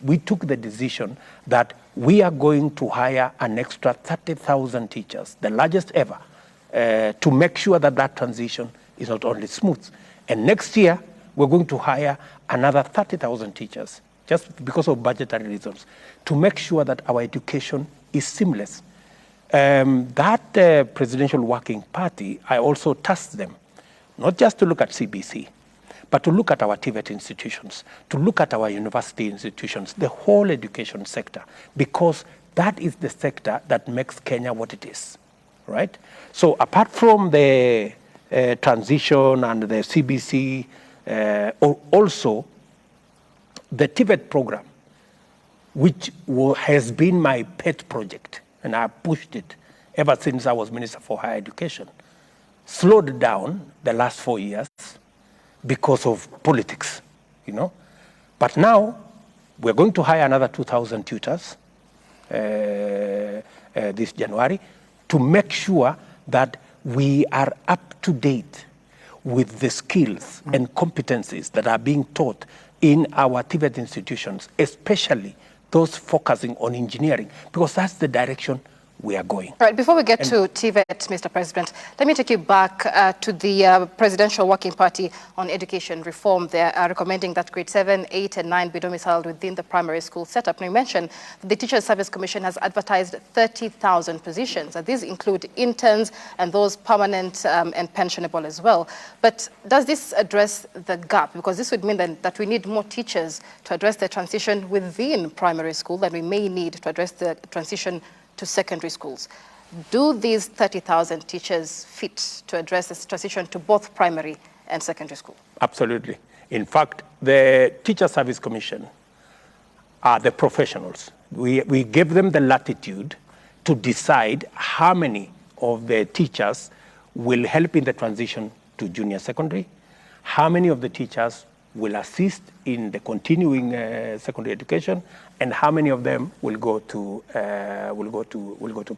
we took the decision that we are going to hire an extra 30,000 teachers, the largest ever, to make sure that that transition is not only smooth. And next year, we're going to hire another 30,000 teachers, just because of budgetary reasons, to make sure that our education is seamless. That presidential working party, I also tasked them, not just to look at CBC, but to look at our TVET institutions, to look at our university institutions, the whole education sector, because that is the sector that makes Kenya what it is, right? So apart from the transition and the CBC, also the TVET program, which has been my pet project, and I pushed it ever since I was Minister for Higher Education, slowed down the last 4 years because of politics, But now, we're going to hire another 2,000 tutors this January to make sure that we are up to date with the skills and competencies that are being taught in our TVET institutions, especially those focusing on engineering, because that's the direction we are going. Right, before we get to TVET, Mr. President, let me take you back to the Presidential Working Party on Education Reform. They are recommending that grade 7, 8, and 9 be domiciled within the primary school setup. Now, you mentioned the Teacher Service Commission has advertised 30,000 positions. These include interns and those permanent and pensionable as well. But does this address the gap? Because this would mean that we need more teachers to address the transition within primary school than we may need to address the transition to secondary schools. Do these 30,000 teachers fit to address this transition to both primary and secondary school? Absolutely. In fact, the Teacher Service Commission are the professionals. We give them the latitude to decide how many of the teachers will help in the transition to junior secondary, how many of the teachers will assist in the continuing secondary education, and how many of them will go to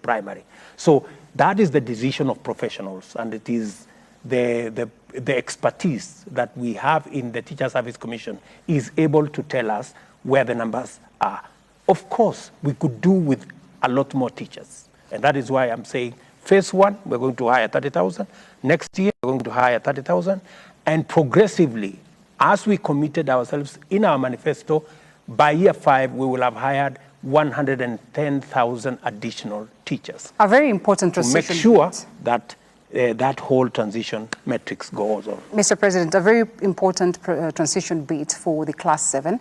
primary. So that is the decision of professionals, and it is the expertise that we have in the Teacher Service Commission is able to tell us where the numbers are. Of course, we could do with a lot more teachers, and that is why I'm saying phase one, we're going to hire 30,000. Next year, we're going to hire 30,000, and progressively, as we committed ourselves in our manifesto, by year 5, we will have hired 110,000 additional teachers. A very important to transition. make sure that that whole transition metrics goes on. Mr. President, a very important transition bit for the Class 7.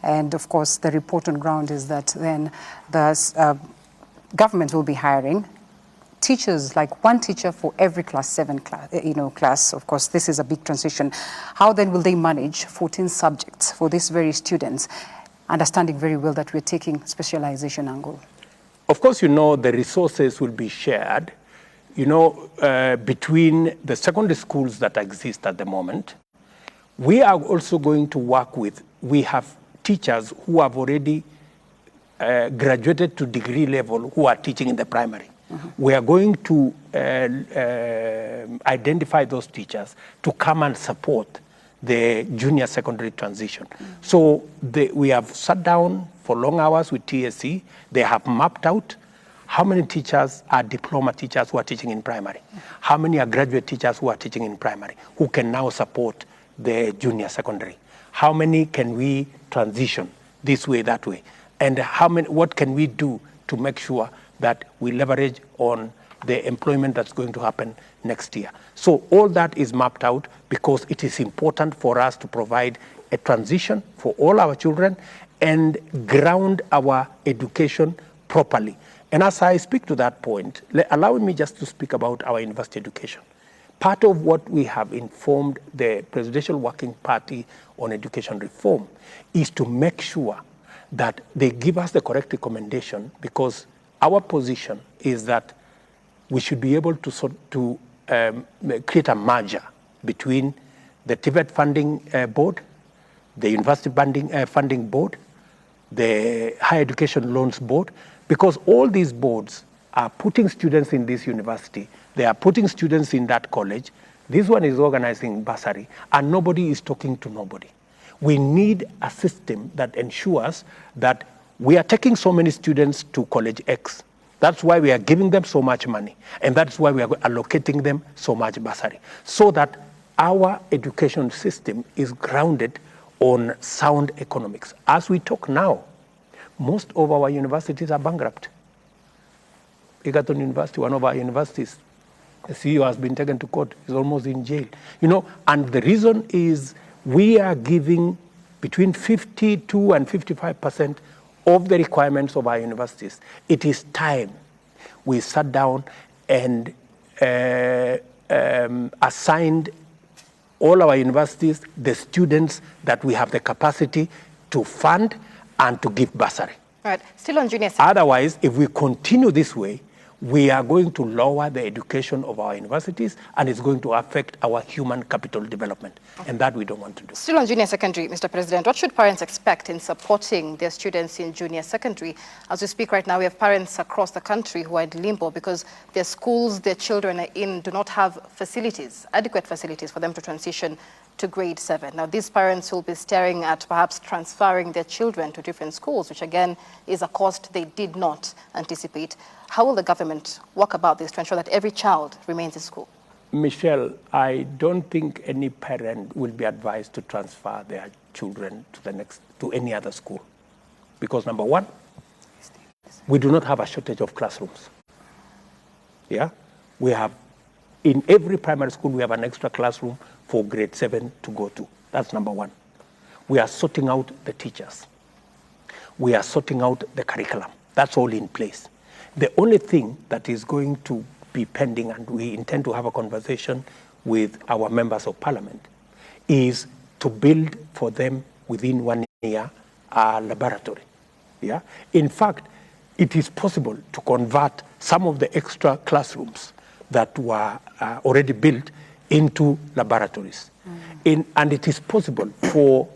And of course, the report on ground is that then the government will be hiring teachers, like one teacher for every Class 7 class. Of course, this is a big transition. How then will they manage 14 subjects for these very students, understanding very well that we're taking specialization angle? Of course, you know, the resources will be shared, you know, between the secondary schools that exist at the moment. We are also going to work with, we have teachers who have already graduated to degree level who are teaching in the primary. We are going to identify those teachers to come and support the junior secondary transition. So we have sat down for long hours with TSC. They have mapped out how many teachers are diploma teachers who are teaching in primary, how many are graduate teachers who are teaching in primary, who can now support the junior secondary, how many can we transition this way, that way, and what can we do to make sure that we leverage on the employment that's going to happen next year. So all that is mapped out because it is important for us to provide a transition for all our children and ground our education properly. And as I speak to that point, allow me just to speak about our university education. Part of what we have informed the Presidential Working Party on education reform is to make sure that they give us the correct recommendation, because our position is that we should be able to create a merger between the TVET funding board, the university funding board, the higher education loans board, because all these boards are putting students in this university, they are putting students in that college, this one is organizing bursary, and nobody is talking to nobody. We need a system that ensures that we are taking so many students to college X. That's why we are giving them so much money, and that's why we are allocating them so much bursary, so that our education system is grounded on sound economics. As we talk now, most of our universities are bankrupt. Egerton University, one of our universities, the CEO has been taken to court, is almost in jail. You know, and the reason is we are giving between 52 and 55% of the requirements of our universities. It is time we sat down and assigned all our universities the students that we have the capacity to fund and to give bursary. All right, still on junior. Otherwise, if we continue this way, we are going to lower the education of our universities, and it's going to affect our human capital development, and that we don't want to do. Still on junior secondary, Mr. President, what should parents expect in supporting their students in junior secondary? As we speak right now, we have parents across the country who are in limbo because their schools their children are in do not have facilities, adequate facilities for them to transition to grade 7. Now, these parents will be staring at perhaps transferring their children to different schools, which again is a cost they did not anticipate. How will the government work about this to ensure that every child remains in school? Michelle, I don't think any parent will be advised to transfer their children to any other school. Because number one, we do not have a shortage of classrooms. Yeah? We have, in every primary school, we have an extra classroom for grade 7 to go to. That's number one. We are sorting out the teachers. We are sorting out the curriculum. That's all in place. The only thing that is going to be pending, and we intend to have a conversation with our members of parliament, is to build for them within 1 year a laboratory. Yeah? In fact, it is possible to convert some of the extra classrooms that were already built into laboratories. and it is possible for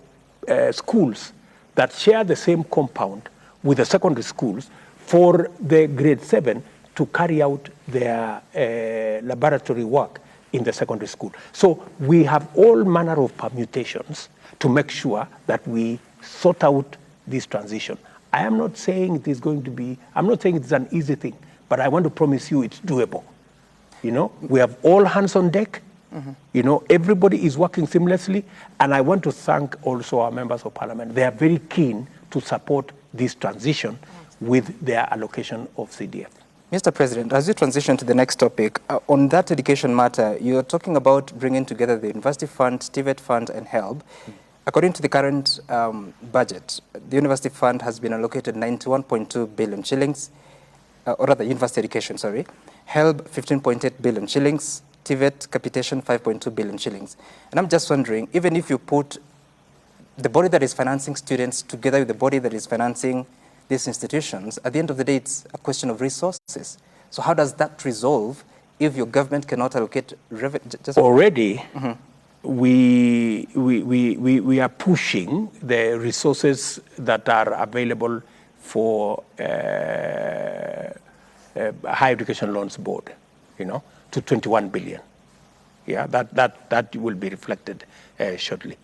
schools that share the same compound with the secondary schools for the grade 7 to carry out their laboratory work in the secondary school. So we have all manner of permutations to make sure that we sort out this transition. I am not saying it is going to be, I'm not saying it's an easy thing, but I want to promise you it's doable. You know, we have all hands on deck. You know, everybody is working seamlessly, and I want to thank also our members of parliament. They are very keen to support this transition with their allocation of CDF. Mr. President, as you transition to the next topic, on that education matter, you're talking about bringing together the University Fund, TVET Fund, and HELB. According to the current budget, the University Fund has been allocated 91.2 billion shillings, or rather, University Education, sorry. HELB, 15.8 billion shillings. TVET capitation, 5.2 billion shillings. And I'm just wondering, even if you put the body that is financing students together with the body that is financing these institutions, at the end of the day, it's a question of resources. So how does that resolve if your government cannot allocate revenue? Already, we are pushing the resources that are available for Higher Education Loans Board, you know, to 21 billion. Yeah, that will be reflected shortly.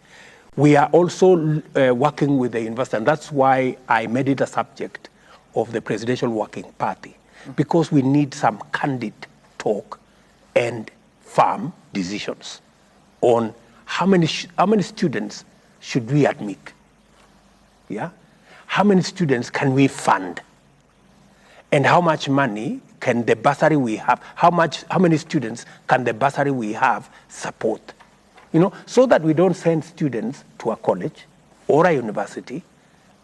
We are also working with the university, and that's why I made it a subject of the Presidential Working Party, because we need some candid talk and firm decisions on how many students should we admit. Yeah, how many students can we fund, and how much money can the bursary we have, how many students can the bursary we have support? You know, so that we don't send students to a college or a university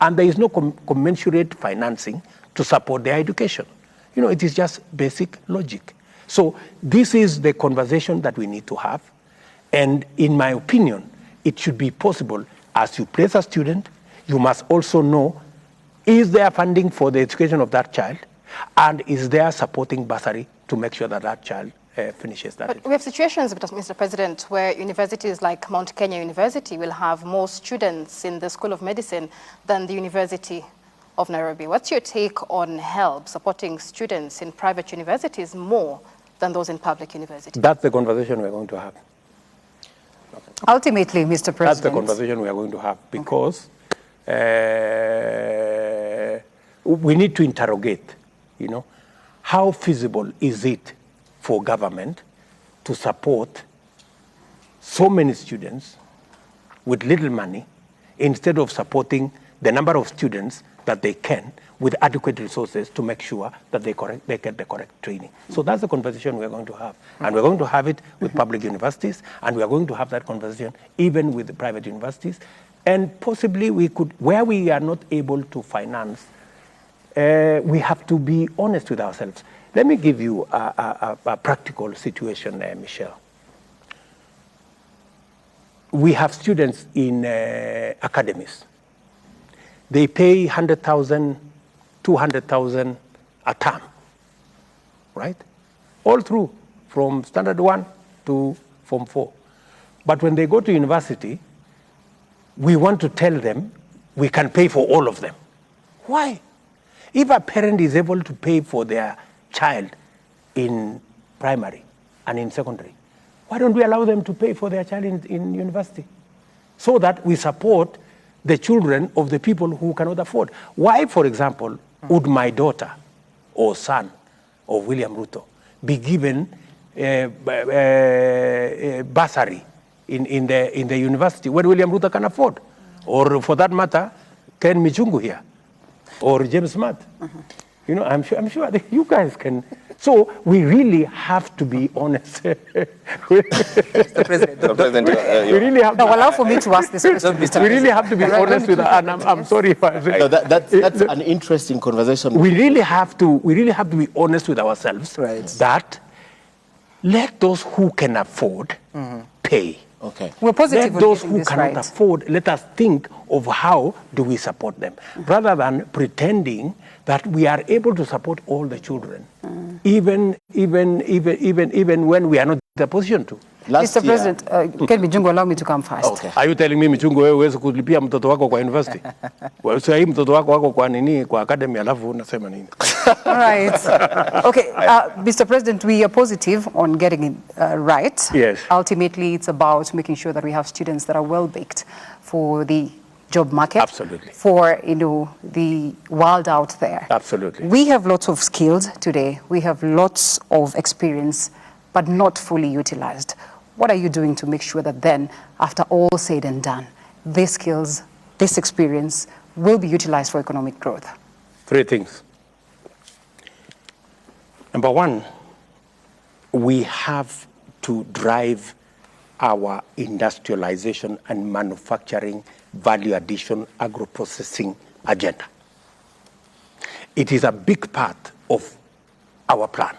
and there is no commensurate financing to support their education. You know, it is just basic logic. So this is the conversation that we need to have. And in my opinion, it should be possible as you place a student, you must also know, is there funding for the education of that child? And is there supporting bursary to make sure that that child finishes that? But we have situations, Mr. President, where universities like Mount Kenya University will have more students in the School of Medicine than the University of Nairobi. What's your take on HELB supporting students in private universities more than those in public universities? That's the conversation we're going to have. Ultimately, Mr. President. That's the conversation we are going to have, because we need to interrogate, you know, how feasible is it for government to support so many students with little money instead of supporting the number of students that they can with adequate resources to make sure that they get the correct training. So that's the conversation we're going to have. And we're going to have it with public universities, and we're going to have that conversation even with the private universities. And possibly we could, where we are not able to finance, we have to be honest with ourselves. Let me give you a practical situation, Michelle. We have students in academies. They pay 100,000, 200,000 a term, right? All through, from standard 1 to form 4. But when they go to university, we want to tell them we can pay for all of them. Why? If a parent is able to pay for their child in primary and in secondary, why don't we allow them to pay for their child in university? So that we support the children of the people who cannot afford. Why, for example, would my daughter or son of William Ruto be given bursary in the university when William Ruto can afford? Or for that matter, Ken Michungu here, or James Matt. You know, I'm sure that you guys can. So we really have to be honest. Mr. President, we really have to allow for me to ask this question. We really have to be honest with, and I'm sorry if I say. No, that's an interesting conversation. We really have to be honest with ourselves. Right. That let those who can afford pay. Okay. We're positive. Let those who cannot afford, let us think of how do we support them, rather than pretending that we are able to support all the children, even when we are not the position to. Mr. President, can Mijungu allow me to come first? Okay. Are you telling me Mijungu wewe huwezi kulipia mtoto wako kwa university? Wewe sasa hii mtoto wako kwa nini kwa academy alafu unasema nini? All right. Okay, Mr. President, we are positive on getting it right. Yes. Ultimately, it's about making sure that we have students that are well-baked for the job market. Absolutely. For, the world out there. Absolutely. We have lots of skills today. We have lots of experience, but not fully utilized. What are you doing to make sure that then, after all said and done, these skills, this experience will be utilized for economic growth? 3 things. Number 1, we have to drive our industrialization and manufacturing value addition agro-processing agenda. It is a big part of our plan.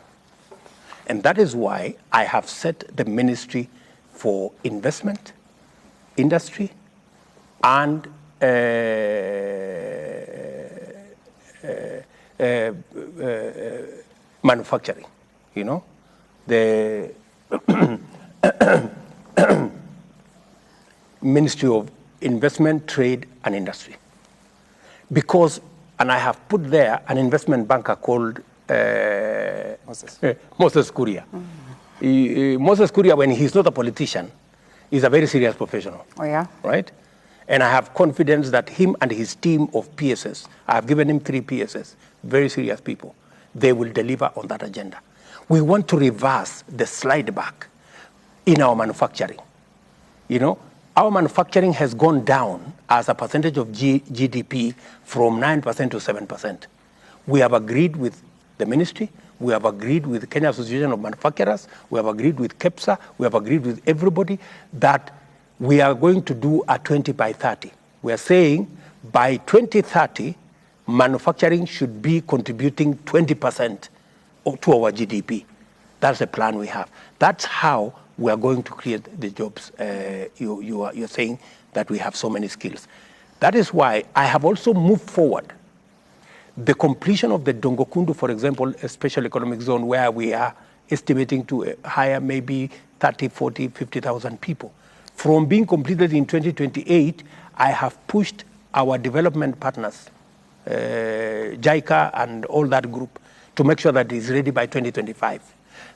And that is why I have set the Ministry for Investment, Industry, and manufacturing. The Ministry of Investment, Trade, and Industry. Because, and I have put there an investment banker called Moses Kuria. Moses Kuria, when he's not a politician, is a very serious professional. Oh, yeah? Right? And I have confidence that him and his team of PSS, I have given him 3 PSS, very serious people, they will deliver on that agenda. We want to reverse the slide back in our manufacturing. Our manufacturing has gone down as a percentage of GDP from 9% to 7%. We have agreed with the ministry, we have agreed with the Kenya Association of Manufacturers, we have agreed with KEPSA, we have agreed with everybody that we are going to do a 20 by 30. We are saying by 2030, manufacturing should be contributing 20% to our GDP. That's the plan we have. That's how we are going to create the jobs. You're saying that we have so many skills. That is why I have also moved forward the completion of the Dongokundu, for example, a special economic zone where we are estimating to hire maybe 30, 40, 50,000 people. From being completed in 2028, I have pushed our development partners, JICA and all that group, to make sure that it is ready by 2025.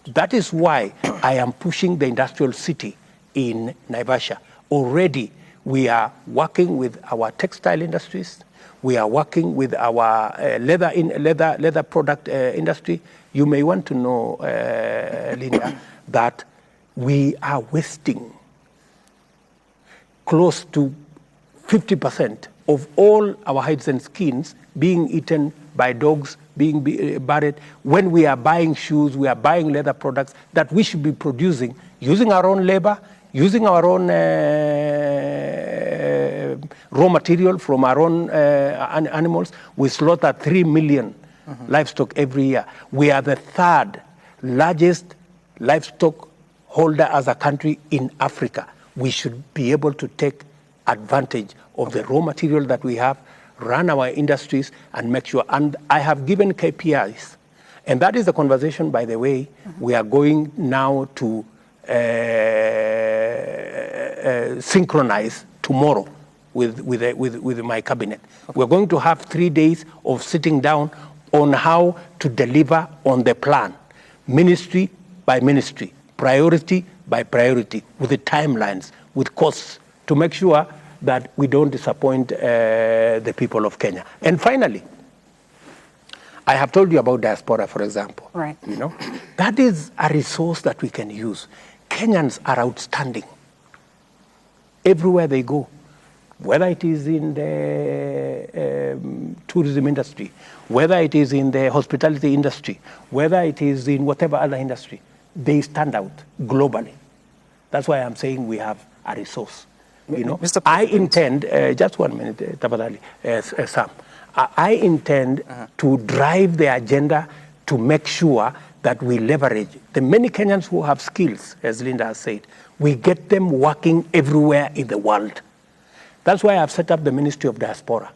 That is why I am pushing the industrial city in Naivasha. Already, we are working with our textile industries. We are working with our leather product industry. You may want to know, Linda, that we are wasting close to 50% of all our hides and skins being eaten by dogs, being buried. When we are buying shoes, we are buying leather products that we should be producing using our own labor, using our own raw material from our own animals. We slaughter 3 million livestock every year. We are the 3rd largest livestock holder as a country in Africa. We should be able to take advantage of the raw material that we have, run our industries, and make sure. And I have given KPIs. And that is the conversation, by the way, we are going now to synchronize tomorrow with my cabinet. We're going to have 3 days of sitting down on how to deliver on the plan, ministry by ministry, priority by priority, with the timelines, with costs, to make sure that we don't disappoint the people of Kenya. And finally, I have told you about diaspora, for example. Right. That is a resource that we can use. Kenyans are outstanding everywhere they go, whether it is in the tourism industry, whether it is in the hospitality industry, whether it is in whatever other industry, they stand out globally. That's why I'm saying we have a resource. I intend, just 1 minute, Tabadali, Sam. I intend to drive the agenda to make sure that we leverage the many Kenyans who have skills, as Linda has said. We get them working everywhere in the world. That's why I've set up the Ministry of Diaspora.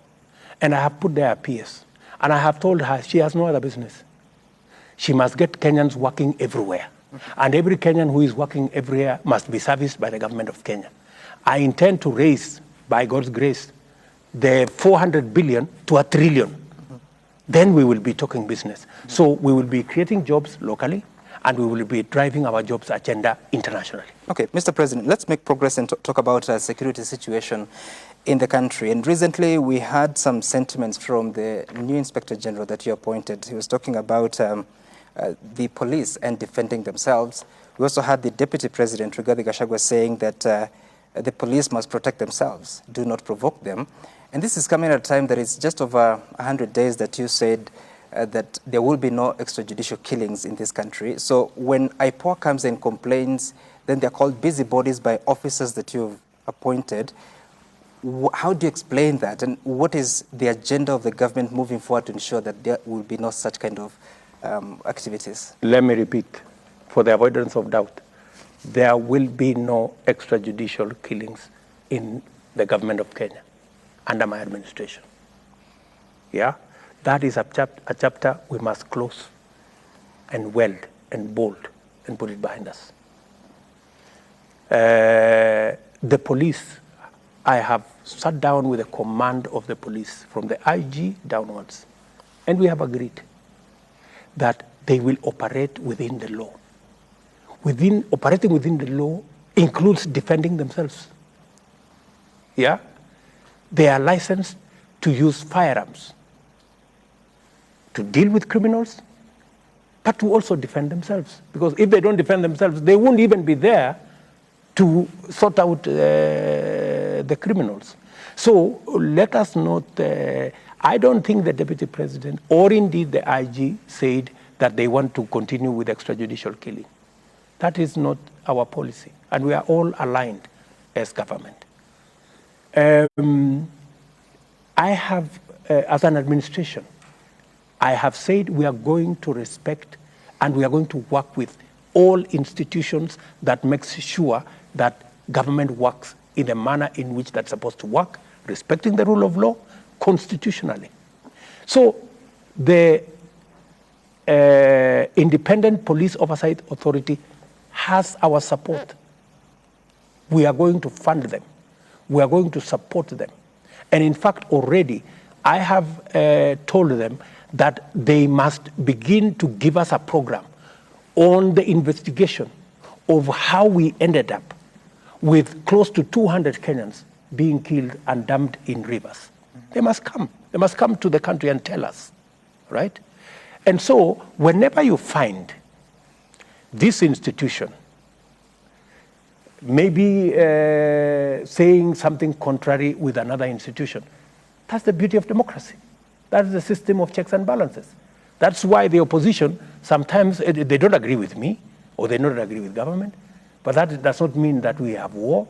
And I have put there a PS. And I have told her she has no other business. She must get Kenyans working everywhere. And every Kenyan who is working everywhere must be serviced by the government of Kenya. I intend to raise, by God's grace, the 400 billion to $1 trillion. Then we will be talking business. So we will be creating jobs locally, and we will be driving our jobs agenda internationally. Okay, Mr. President, let's make progress and talk about the security situation in the country. And recently we had some sentiments from the new Inspector General that you appointed. He was talking about the police and defending themselves. We also had the Deputy President, Rigathi Gachagua, saying that the police must protect themselves, do not provoke them. And this is coming at a time that it's just over 100 days that you said that there will be no extrajudicial killings in this country. So when IPOA comes and complains, then they're called busybodies by officers that you've appointed. How do you explain that? And what is the agenda of the government moving forward to ensure that there will be no such kind of activities? Let me repeat, for the avoidance of doubt, there will be no extrajudicial killings in the government of Kenya under my administration. Yeah? That is a chapter we must close and weld and bold and put it behind us. The police, I have sat down with the command of the police from the IG downwards, and we have agreed that they will operate within the law. Operating within the law includes defending themselves. Yeah? They are licensed to use firearms to deal with criminals, but to also defend themselves. Because if they don't defend themselves, they won't even be there to sort out the criminals. So let us not, I don't think the Deputy President or indeed the IG said that they want to continue with extrajudicial killing. That is not our policy, and we are all aligned as government. I have, as an administration, I have said we are going to respect and we are going to work with all institutions that makes sure that government works in the manner in which that's supposed to work, respecting the rule of law constitutionally. So the Independent Police Oversight Authority has our support. We are going to fund them. We are going to support them. And in fact, already, I have told them that they must begin to give us a program on the investigation of how we ended up with close to 200 Kenyans being killed and dumped in rivers. They must come. They must come to the country and tell us, right? And so whenever you find this institution maybe saying something contrary with another institution, that's the beauty of democracy. That's the system of checks and balances. That's why the opposition, sometimes they don't agree with me or they don't agree with government, but that does not mean that we have war,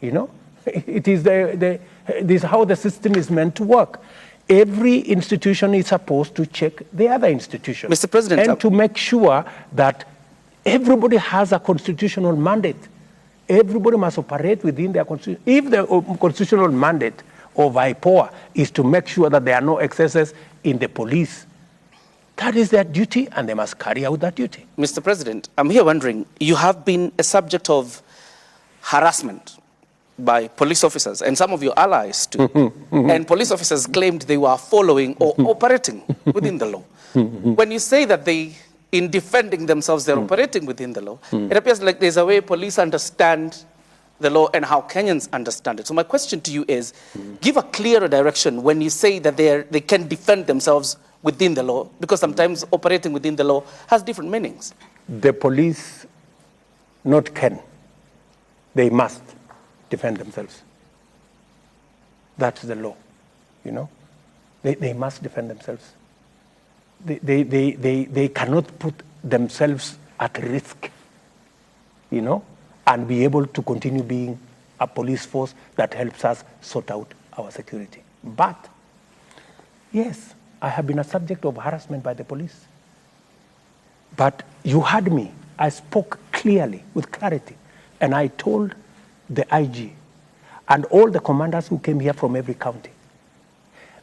you know? It is this is how the system is meant to work. Every institution is supposed to check the other institution. Mr. President, and to make sure that everybody has a constitutional mandate. Everybody must operate within their constitution. If the constitutional mandate of IPOA is to make sure that there are no excesses in the police, that is their duty, and they must carry out that duty. Mr. President, I'm here wondering, you have been a subject of harassment by police officers and some of your allies too. And police officers claimed they were following or operating within the law. When you say that they, in defending themselves, they're operating within the law, it appears like there's a way police understand the law and how Kenyans understand it. So my question to you is, give a clearer direction when you say that they can defend themselves within the law, because sometimes operating within the law has different meanings. The police not can, they must defend themselves. That's the law, you know. They must defend themselves. They cannot put themselves at risk, you know, and be able to continue being a police force that helps us sort out our security. But, yes, I have been a subject of harassment by the police. But you heard me. I spoke clearly, with clarity, and I told the IG and all the commanders who came here from every county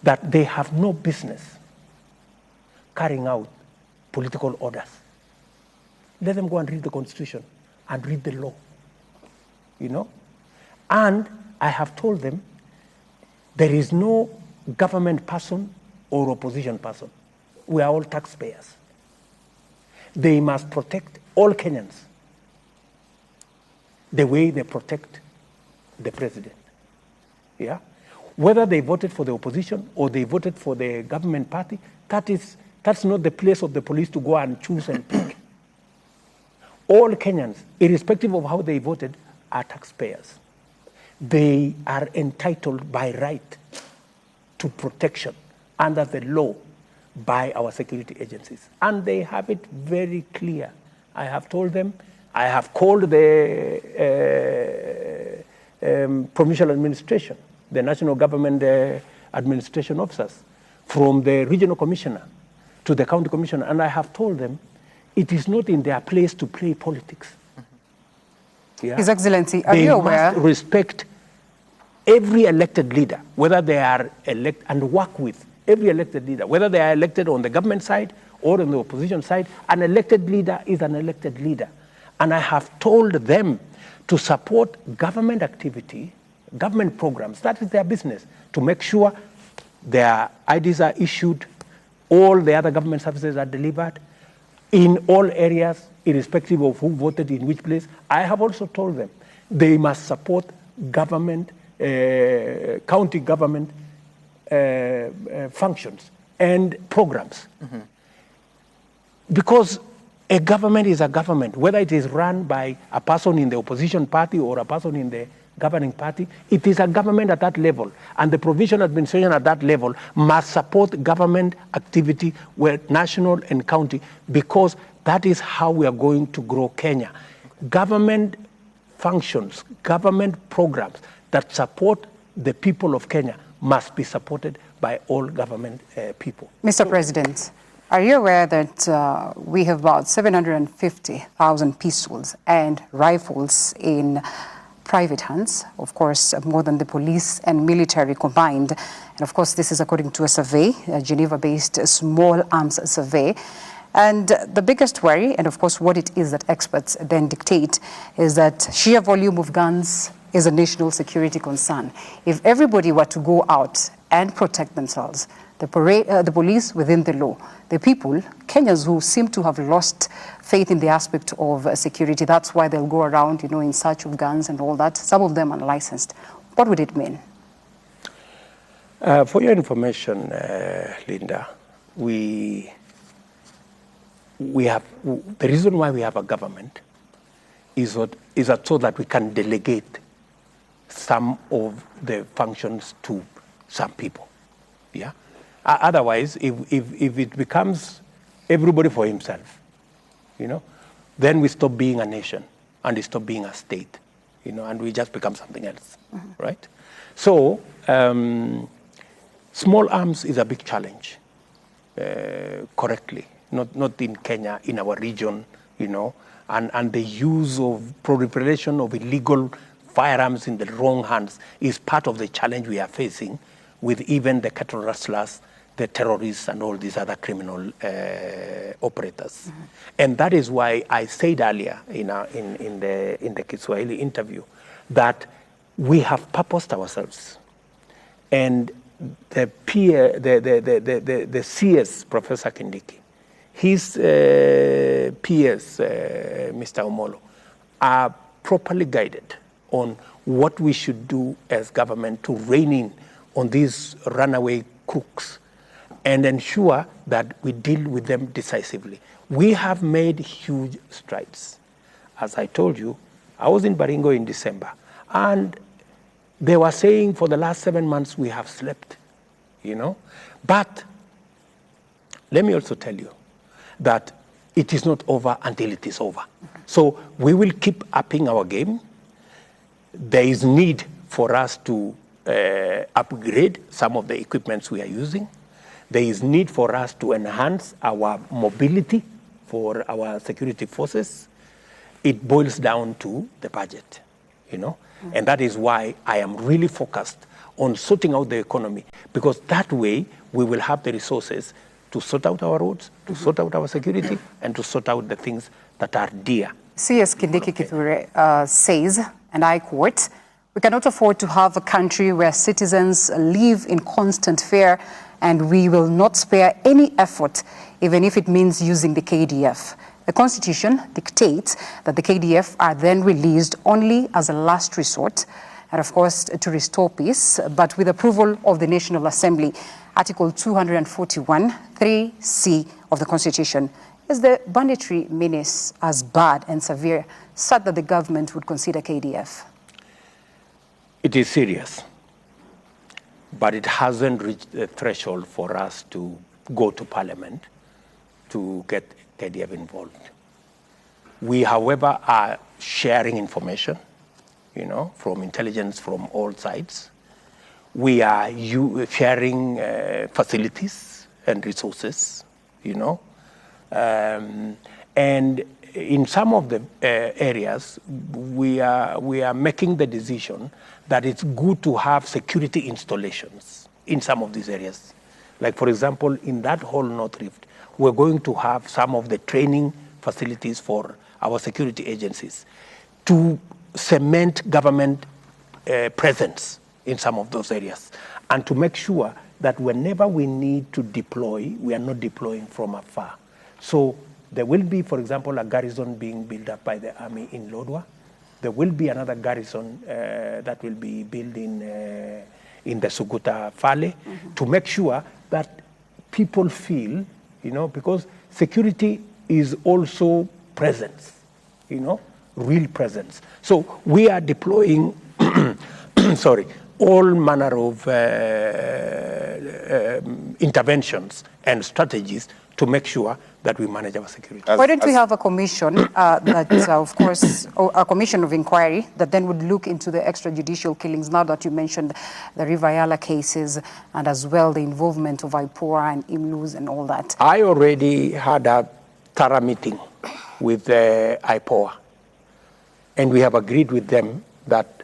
that they have no business carrying out political orders. let them go and read the Constitution and read the law, And I have told them there is no government person or opposition person. We are all taxpayers. They must protect all Kenyans the way they protect the president. Yeah? Whether they voted for the opposition or they voted for the government party, that's not the place of the police to go and choose and pick. All Kenyans, irrespective of how they voted, are taxpayers. They are entitled by right to protection under the law by our security agencies. And they have it very clear. I have told them, I have called the provincial administration, the national government administration officers, from the regional commissioner to the county commissioner, and I have told them it is not in their place to play politics. Yeah? His Excellency, are you aware? They must respect every elected leader, whether they are elected, and work with every elected leader, whether they are elected on the government side or on the opposition side. An elected leader is an elected leader. And I have told them to support government activity, government programs, that is their business, to make sure their IDs are issued, all the other government services are delivered in all areas, irrespective of who voted in which place. I have also told them they must support government, county government functions and programs. Because a government is a government, whether it is run by a person in the opposition party or a person in the governing party, it is a government at that level. And the provincial administration at that level must support government activity, where national and county, because that is how we are going to grow Kenya. Government functions, government programs that support the people of Kenya must be supported by all government people. Mr. President, are you aware that we have about 750,000 pistols and rifles in private hands, of course, more than the police and military combined? And of course, this is according to a survey, a Geneva-based small arms survey. And the biggest worry, and of course what it is that experts then dictate, is that sheer volume of guns is a national security concern. If everybody were to go out and protect themselves, the police within the law, the people, Kenyans who seem to have lost faith in the aspect of security, that's why they'll go around, in search of guns and all that. Some of them unlicensed. What would it mean? For your information, Linda, we have, the reason why we have a government is that so that we can delegate some of the functions to some people. Yeah. Otherwise, if it becomes everybody for himself, then we stop being a nation and we stop being a state, and we just become something else, right? So, small arms is a big challenge, correctly, not in Kenya, in our region, and the use of proliferation of illegal firearms in the wrong hands is part of the challenge we are facing with even the cattle rustlers, the terrorists, and all these other criminal operators. And that is why I said earlier in the Kiswahili interview that we have purposed ourselves. And the CS, Professor Kindiki, his peers, Mr. Omolo, are properly guided on what we should do as government to rein in on these runaway crooks and ensure that we deal with them decisively. We have made huge strides. As I told you, I was in Baringo in December, and they were saying for the last 7 months we have slept, But let me also tell you that it is not over until it is over. So we will keep upping our game. There is need for us to upgrade some of the equipments we are using. There is need for us to enhance our mobility for our security forces. It boils down to the budget, And that is why I am really focused on sorting out the economy, because that way we will have the resources to sort out our roads, to sort out our security, and to sort out the things that are dear. CS Kindiki Kithure says, and I quote, "We cannot afford to have a country where citizens live in constant fear, and we will not spare any effort, even if it means using the KDF. The Constitution dictates that the KDF are then released only as a last resort, and of course to restore peace, but with approval of the National Assembly. Article 241, 3C of the Constitution. Is the banditry menace as bad and severe such that the government would consider KDF?" It is serious, but it hasn't reached the threshold for us to go to Parliament to get KDF involved. We, however, are sharing information, from intelligence from all sides. We are sharing facilities and resources, and in some of the areas, we are making the decision that it's good to have security installations in some of these areas. Like, for example, in that whole North Rift, we're going to have some of the training facilities for our security agencies to cement government presence in some of those areas, and to make sure that whenever we need to deploy, we are not deploying from afar. So there will be, for example, a garrison being built up by the army in Lodwar. There will be another garrison that will be built in the Suguta Valley to make sure that people feel, because security is also presence, real presence. So we are deploying, all manner of interventions and strategies to make sure that we manage our security. Why don't we have a commission of course, a commission of inquiry that then would look into the extrajudicial killings, now that you mentioned the River Yala cases and as well the involvement of IPOA and IMLUs and all that? I already had a thorough meeting with IPOA, and we have agreed with them that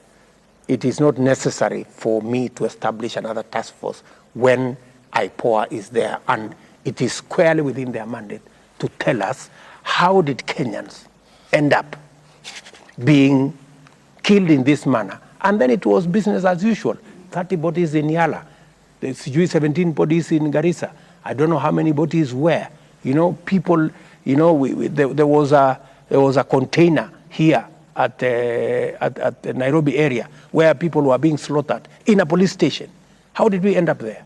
it is not necessary for me to establish another task force when IPOA is there, and it is squarely within their mandate to tell us how did Kenyans end up being killed in this manner. And then it was business as usual. 30 bodies in Yala, there's 17 bodies in Garissa. I don't know how many bodies were. People, there was a container here at the Nairobi area where people were being slaughtered in a police station. How did we end up there?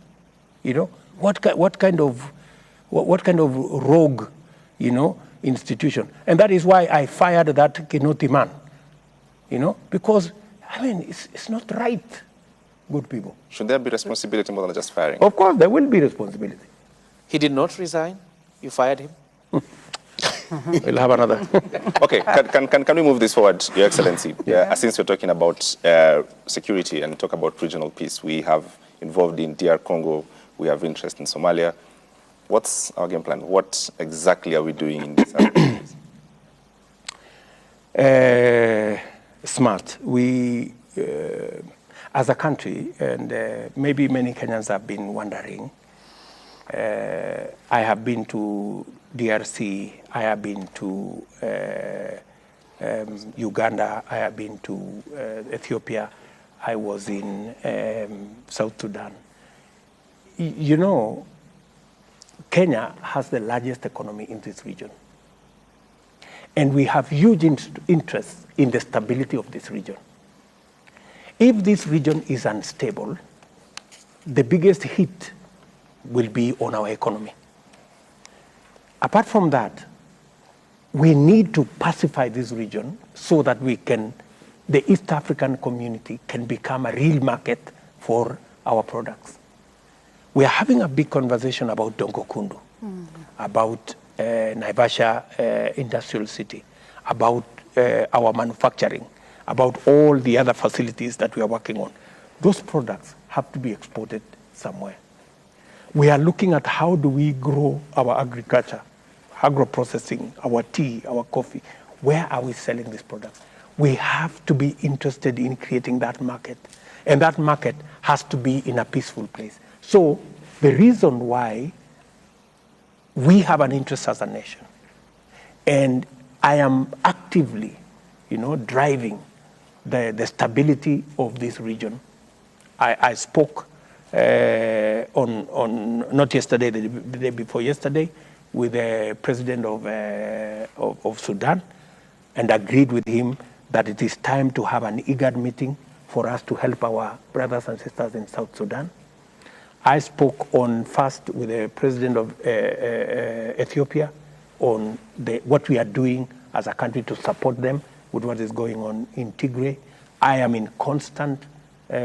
What kind of rogue, institution? And that is why I fired that Kinoti man, because, it's not right, good people. Should there be responsibility more than just firing? Of course, there will be responsibility. He did not resign? You fired him? We'll have another. Okay, can we move this forward, Your Excellency? Since we're talking about security and talk about regional peace, we have involved in DR Congo, we have interest in Somalia. What's our game plan? What exactly are we doing in this? Smart. We, as a country, and maybe many Kenyans have been wondering, I have been to DRC, I have been to Uganda, I have been to Ethiopia, I was in South Sudan. Kenya has the largest economy in this region. And we have huge interest in the stability of this region. If this region is unstable, the biggest hit will be on our economy. Apart from that, we need to pacify this region so that the East African community can become a real market for our products. We are having a big conversation about Dongo Kundu, about Naivasha Industrial City, about our manufacturing, about all the other facilities that we are working on. Those products have to be exported somewhere. We are looking at how do we grow our agriculture, agro-processing, our tea, our coffee. Where are we selling these products? We have to be interested in creating that market. And that market has to be in a peaceful place. So the reason why we have an interest as a nation, and I am actively, driving the stability of this region. I spoke on not yesterday, the day before yesterday, with the president of Sudan, and agreed with him that it is time to have an IGAD meeting for us to help our brothers and sisters in South Sudan. I spoke first with the president of Ethiopia on what we are doing as a country to support them with what is going on in Tigray. I am in constant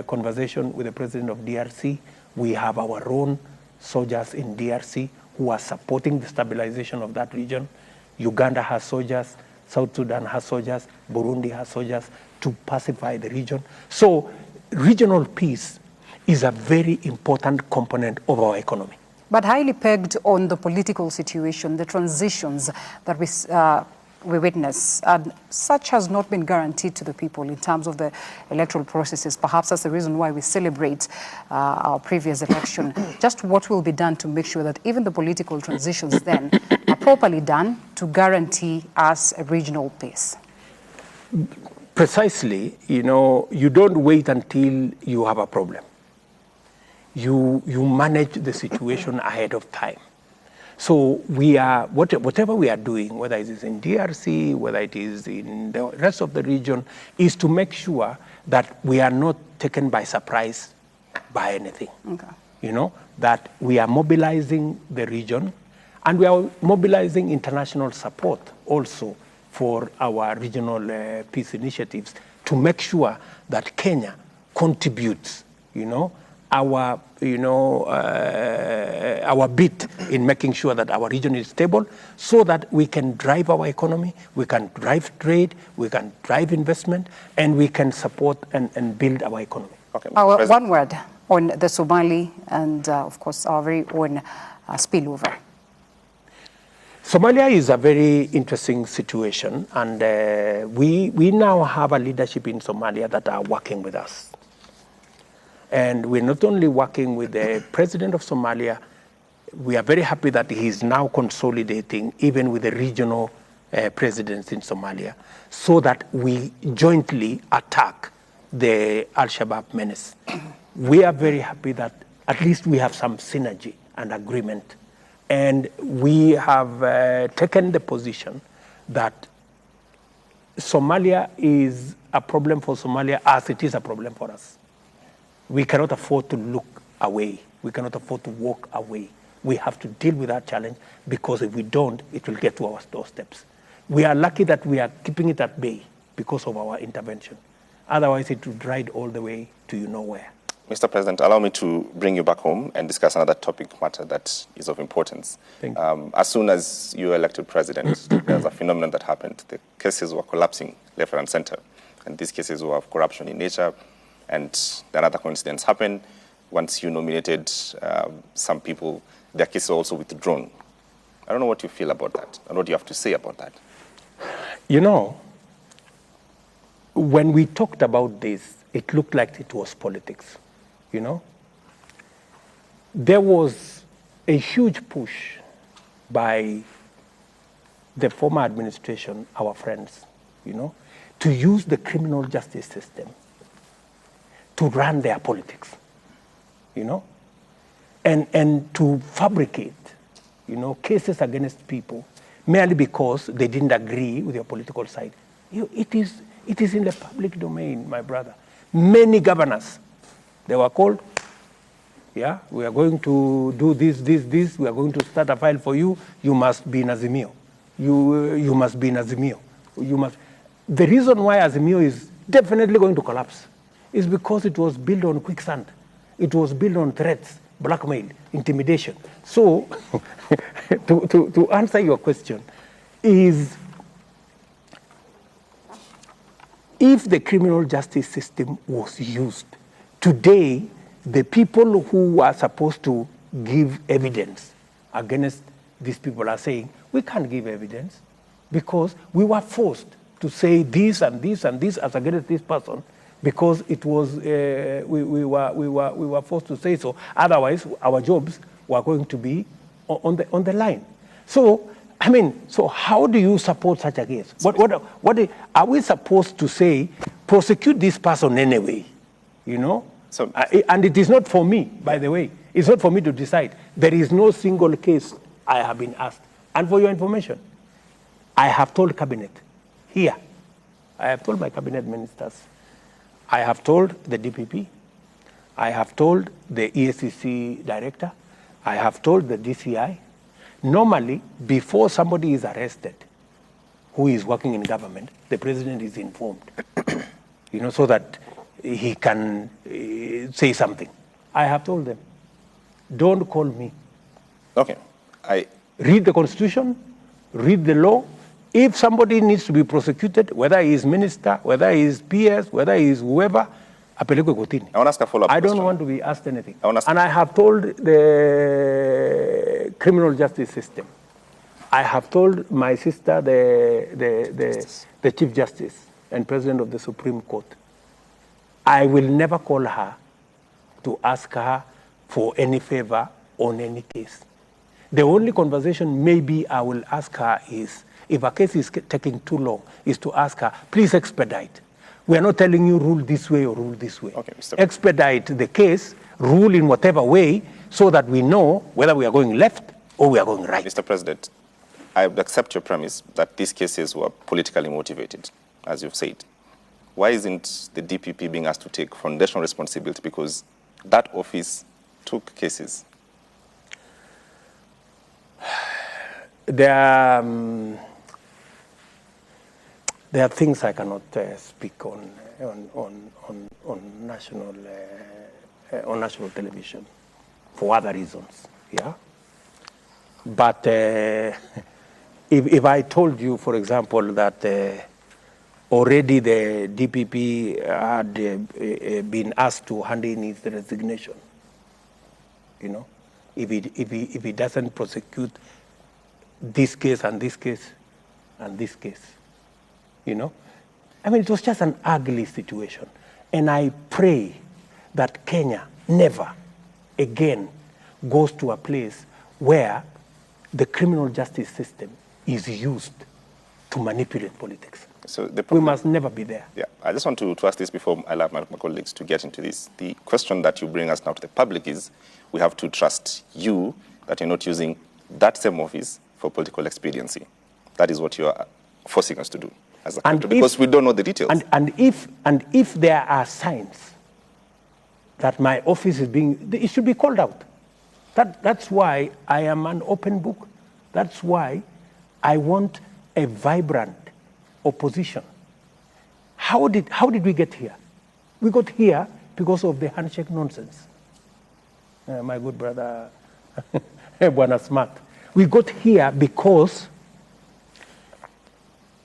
conversation with the president of DRC. We have our own soldiers in DRC who are supporting the stabilization of that region. Uganda has soldiers, South Sudan has soldiers, Burundi has soldiers to pacify the region. So regional peace is a very important component of our economy. But highly pegged on the political situation, the transitions that we witness, and such has not been guaranteed to the people in terms of the electoral processes. Perhaps that's the reason why we celebrate our previous election. Just what will be done to make sure that even the political transitions then are properly done to guarantee us a regional peace? Precisely, you don't wait until you have a problem. You manage the situation ahead of time. So we are, whatever we are doing, whether it is in DRC, whether it is in the rest of the region, is to make sure that we are not taken by surprise by anything. Okay. That we are mobilizing the region, and we are mobilizing international support also for our regional peace initiatives to make sure that Kenya contributes, our bit in making sure that our region is stable, so that we can drive our economy, we can drive trade, we can drive investment, and we can support and build our economy. Okay, one word on the Somali and, of course, our very own spillover. Somalia is a very interesting situation, and we now have a leadership in Somalia that are working with us. And we're not only working with the president of Somalia, we are very happy that he's now consolidating even with the regional presidents in Somalia, so that we jointly attack the Al-Shabaab menace. We are very happy that at least we have some synergy and agreement. And we have taken the position that Somalia is a problem for Somalia as it is a problem for us. We cannot afford to look away. We cannot afford to walk away. We have to deal with that challenge, because if we don't, it will get to our doorsteps. We are lucky that we are keeping it at bay because of our intervention. Otherwise, it would ride all the way to nowhere. Mr. President, allow me to bring you back home and discuss another topic matter that is of importance. Thank you. As soon as you were elected president, there's a phenomenon that happened. The cases were collapsing left and center. And these cases were of corruption in nature. And then other coincidence happened. Once you nominated some people, their cases were also withdrawn. I don't know what you feel about that and what you have to say about that. When we talked about this, it looked like it was politics. There was a huge push by the former administration, our friends, to use the criminal justice system to run their politics, and to fabricate, cases against people merely because they didn't agree with your political side. It is in the public domain, my brother. Many governors, they were called, we are going to do this, we are going to start a file for you, you must be in Azimio. You must be in Azimio. The reason why Azimio is definitely going to collapse is because it was built on quicksand. It was built on threats, blackmail, intimidation. So, to answer your question, is if the criminal justice system was used, today, the people who are supposed to give evidence against these people are saying, we can't give evidence because we were forced to say this and this and this as against this person, because it was we were forced to say so. Otherwise, our jobs were going to be on the line. So I mean, so how do you support such a case? What are we supposed to say, prosecute this person anyway, you know? So, and it is not for me, by the way. It's not for me to decide. There is no single case I have been asked. And for your information, I have told cabinet here, I have told my cabinet ministers, I have told the DPP, I have told the EACC director, I have told the DCI. Normally, before somebody is arrested who is working in government, the president is informed, you know, so that he can say something. I have told them, don't call me. Okay. Read the Constitution, read the law. If somebody needs to be prosecuted, whether he is minister, whether he is PS, whether he is whoever, apelekwe kotini. I want to ask a follow-up I don't question. want to be asked anything. And I have told the criminal justice system. I have told my sister, the Chief Justice and President of the Supreme Court, I will never call her to ask her for any favor on any case. The only conversation maybe I will ask her is, if a case is taking too long, is to ask her, please expedite. We are not telling you rule this way or rule this way. Okay, expedite the case, rule in whatever way, so that we know whether we are going left or we are going right. Mr. President, I would accept your premise that these cases were politically motivated, as you've said. Why isn't the DPP being asked to take foundational responsibility? Because that office took cases. There are things I cannot speak on national television for other reasons. Yeah, but if I told you, for example, that already the DPP had been asked to hand in his resignation, you know, if he doesn't prosecute this case and this case and this case, you know, I mean, it was just an ugly situation. And I pray that Kenya never again goes to a place where the criminal justice system is used to manipulate politics. So we must never be there. Yeah, I just want to ask this before I allow my colleagues to get into this. The question that you bring us now to the public is, we have to trust you that you're not using that same office for political expediency. That is what you are forcing us to do as a country, because we don't know the details. And if there are signs that my office is being, it should be called out. That's why I am an open book. That's why I want a vibrant opposition. How did we get here? We got here because of the handshake nonsense. My good brother, Bwana Smart. We got here because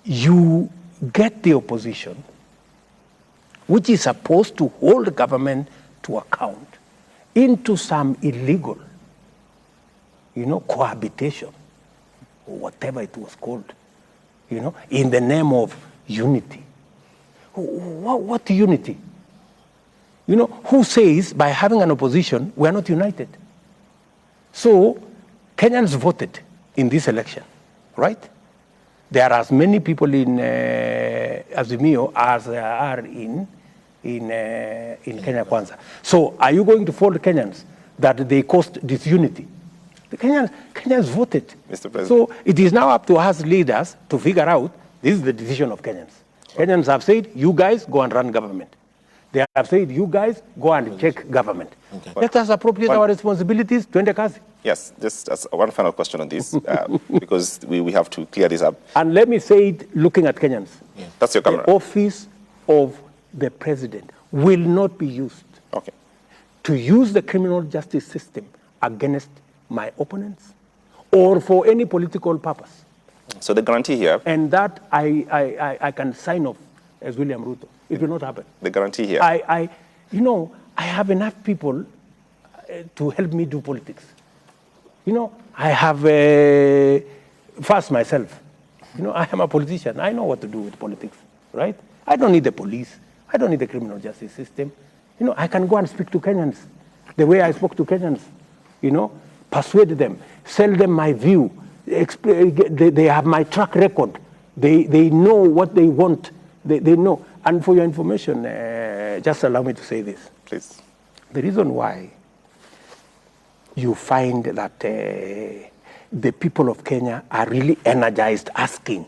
you get the opposition, which is supposed to hold the government to account, into some illegal, you know, cohabitation, or whatever it was called, you know, in the name of unity. What unity? You know, who says by having an opposition, we are not united? So, Kenyans voted in this election, right? There are as many people in Azimio as there are in Kenya Kwanza. So, are you going to fault Kenyans that they caused disunity? The Kenyans voted. Mr. President. So, it is now up to us leaders to figure out, this is the decision of Kenyans. Kenyans have said, you guys go and run government. They have said, you guys go and check government. Okay. Let us appropriate our responsibilities to Kazi. Yes, just as one final question on this, because we have to clear this up. And let me say it looking at Kenyans. Yeah. That's your camera. The office of the president will not be used to use the criminal justice system against my opponents or for any political purpose. So the guarantee here... And that I can sign off as William Ruto. It will not happen. The guarantee here... You know, I have enough people to help me do politics. You know, I have first myself. You know, I am a politician. I know what to do with politics, right? I don't need the police. I don't need the criminal justice system. You know, I can go and speak to Kenyans the way I spoke to Kenyans. You know, persuade them, sell them my view, They have my track record. They know what they want. They know. And for your information, just allow me to say this. Please. The reason why you find that the people of Kenya are really energized asking,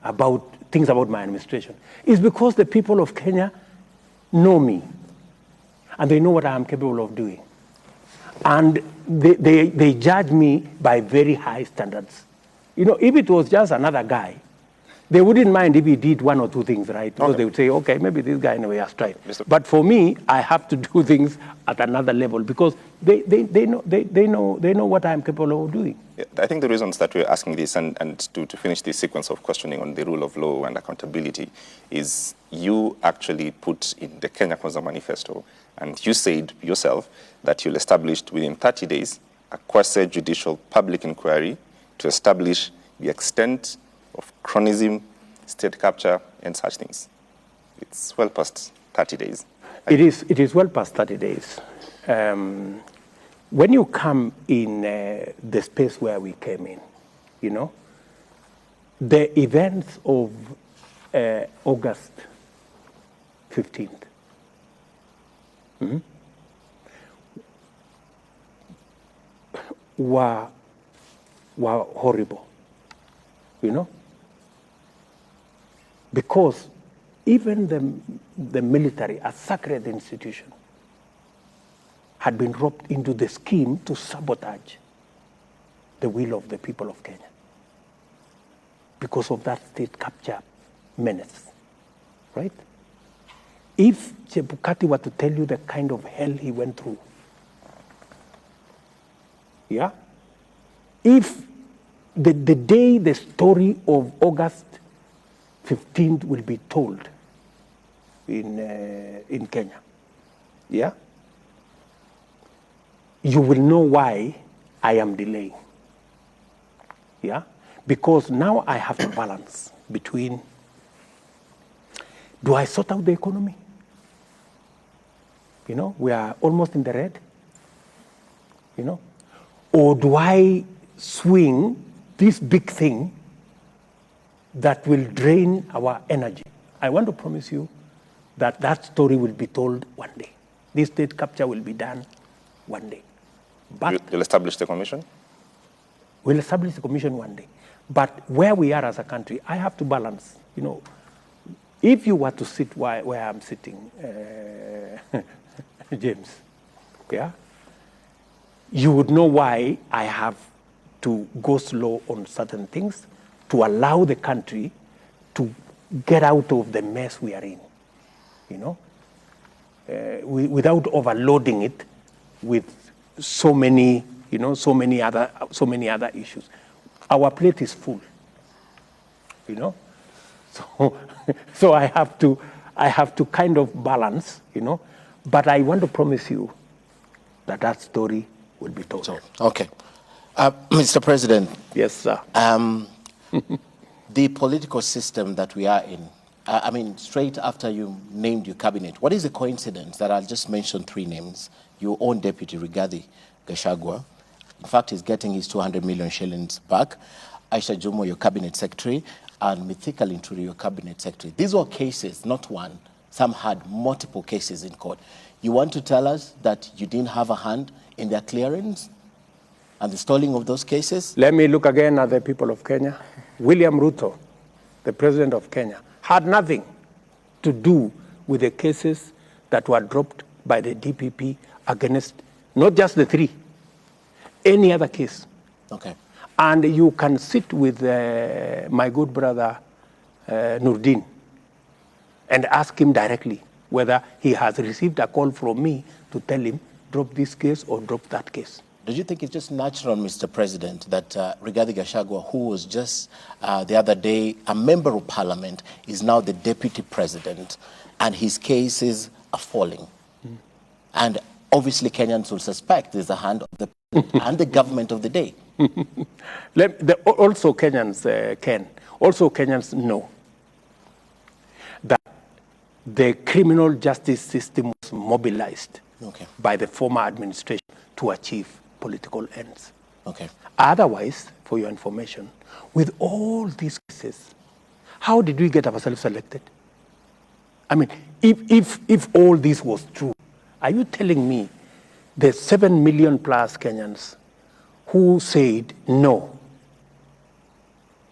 about things about my administration is because the people of Kenya know me and they know what I am capable of doing. And they judge me by very high standards. If it was just another guy, they wouldn't mind if he did one or two things right, because they would say, okay, maybe this guy anyway has tried. But for me, I have to do things at another level because they know what I'm capable of doing. Yeah, I think the reasons that we're asking this and to finish this sequence of questioning on the rule of law and accountability is you actually put in the Kenya Kwanza Manifesto, and you said yourself that you'll establish within 30 days a quasi-judicial public inquiry to establish the extent of cronyism, state capture, and such things. It's well past 30 days. It is well past 30 days. When you come in the space where we came in, the events of August 15th, were horrible, because even the military, a sacred institution, had been roped into the scheme to sabotage the will of the people of Kenya because of that state capture menace, right? If Chebukati were to tell you the kind of hell he went through, yeah? If the day the story of August 15th will be told in Kenya, yeah? You will know why I am delaying, yeah? Because now I have to balance between, do I sort out the economy? We are almost in the red, or do I swing this big thing that will drain our energy? I want to promise you that that story will be told one day. This state capture will be done one day. But you'll establish the commission? We'll establish the commission one day. But where we are as a country, I have to balance. If you were to sit where I'm sitting, James, yeah, you would know why I have to go slow on certain things to allow the country to get out of the mess we are in, without overloading it with so many other issues. Our plate is full, so I have to kind of balance, but I want to promise you that that story will be told. Okay. Mr. President. Yes, sir. The political system that we are in, straight after you named your cabinet, what is the coincidence that I'll just mention three names? Your own deputy, Rigathi Gachagua, in fact, he's getting his 200 million shillings back. Aisha Jomo, your cabinet secretary, and Mithika Linturi, your cabinet secretary. These were cases, not one. Some had multiple cases in court. You want to tell us that you didn't have a hand in their clearance and the stalling of those cases? Let me look again at the people of Kenya. William Ruto, the president of Kenya, had nothing to do with the cases that were dropped by the DPP against not just the three, any other case. Okay. And you can sit with my good brother Nurdin and ask him directly whether he has received a call from me to tell him, drop this case or drop that case. Do you think it's just natural, Mr. President, that Rigathi Gachagua, who was just the other day a member of parliament, is now the deputy president, and his cases are falling? And obviously Kenyans will suspect there's a hand of the and the government of the day. Also Kenyans Kenyans know that the criminal justice system was mobilized by the former administration to achieve political ends. Okay. Otherwise, for your information, with all these cases, how did we get ourselves elected? I mean, if all this was true, are you telling me the 7 million plus Kenyans who said, no,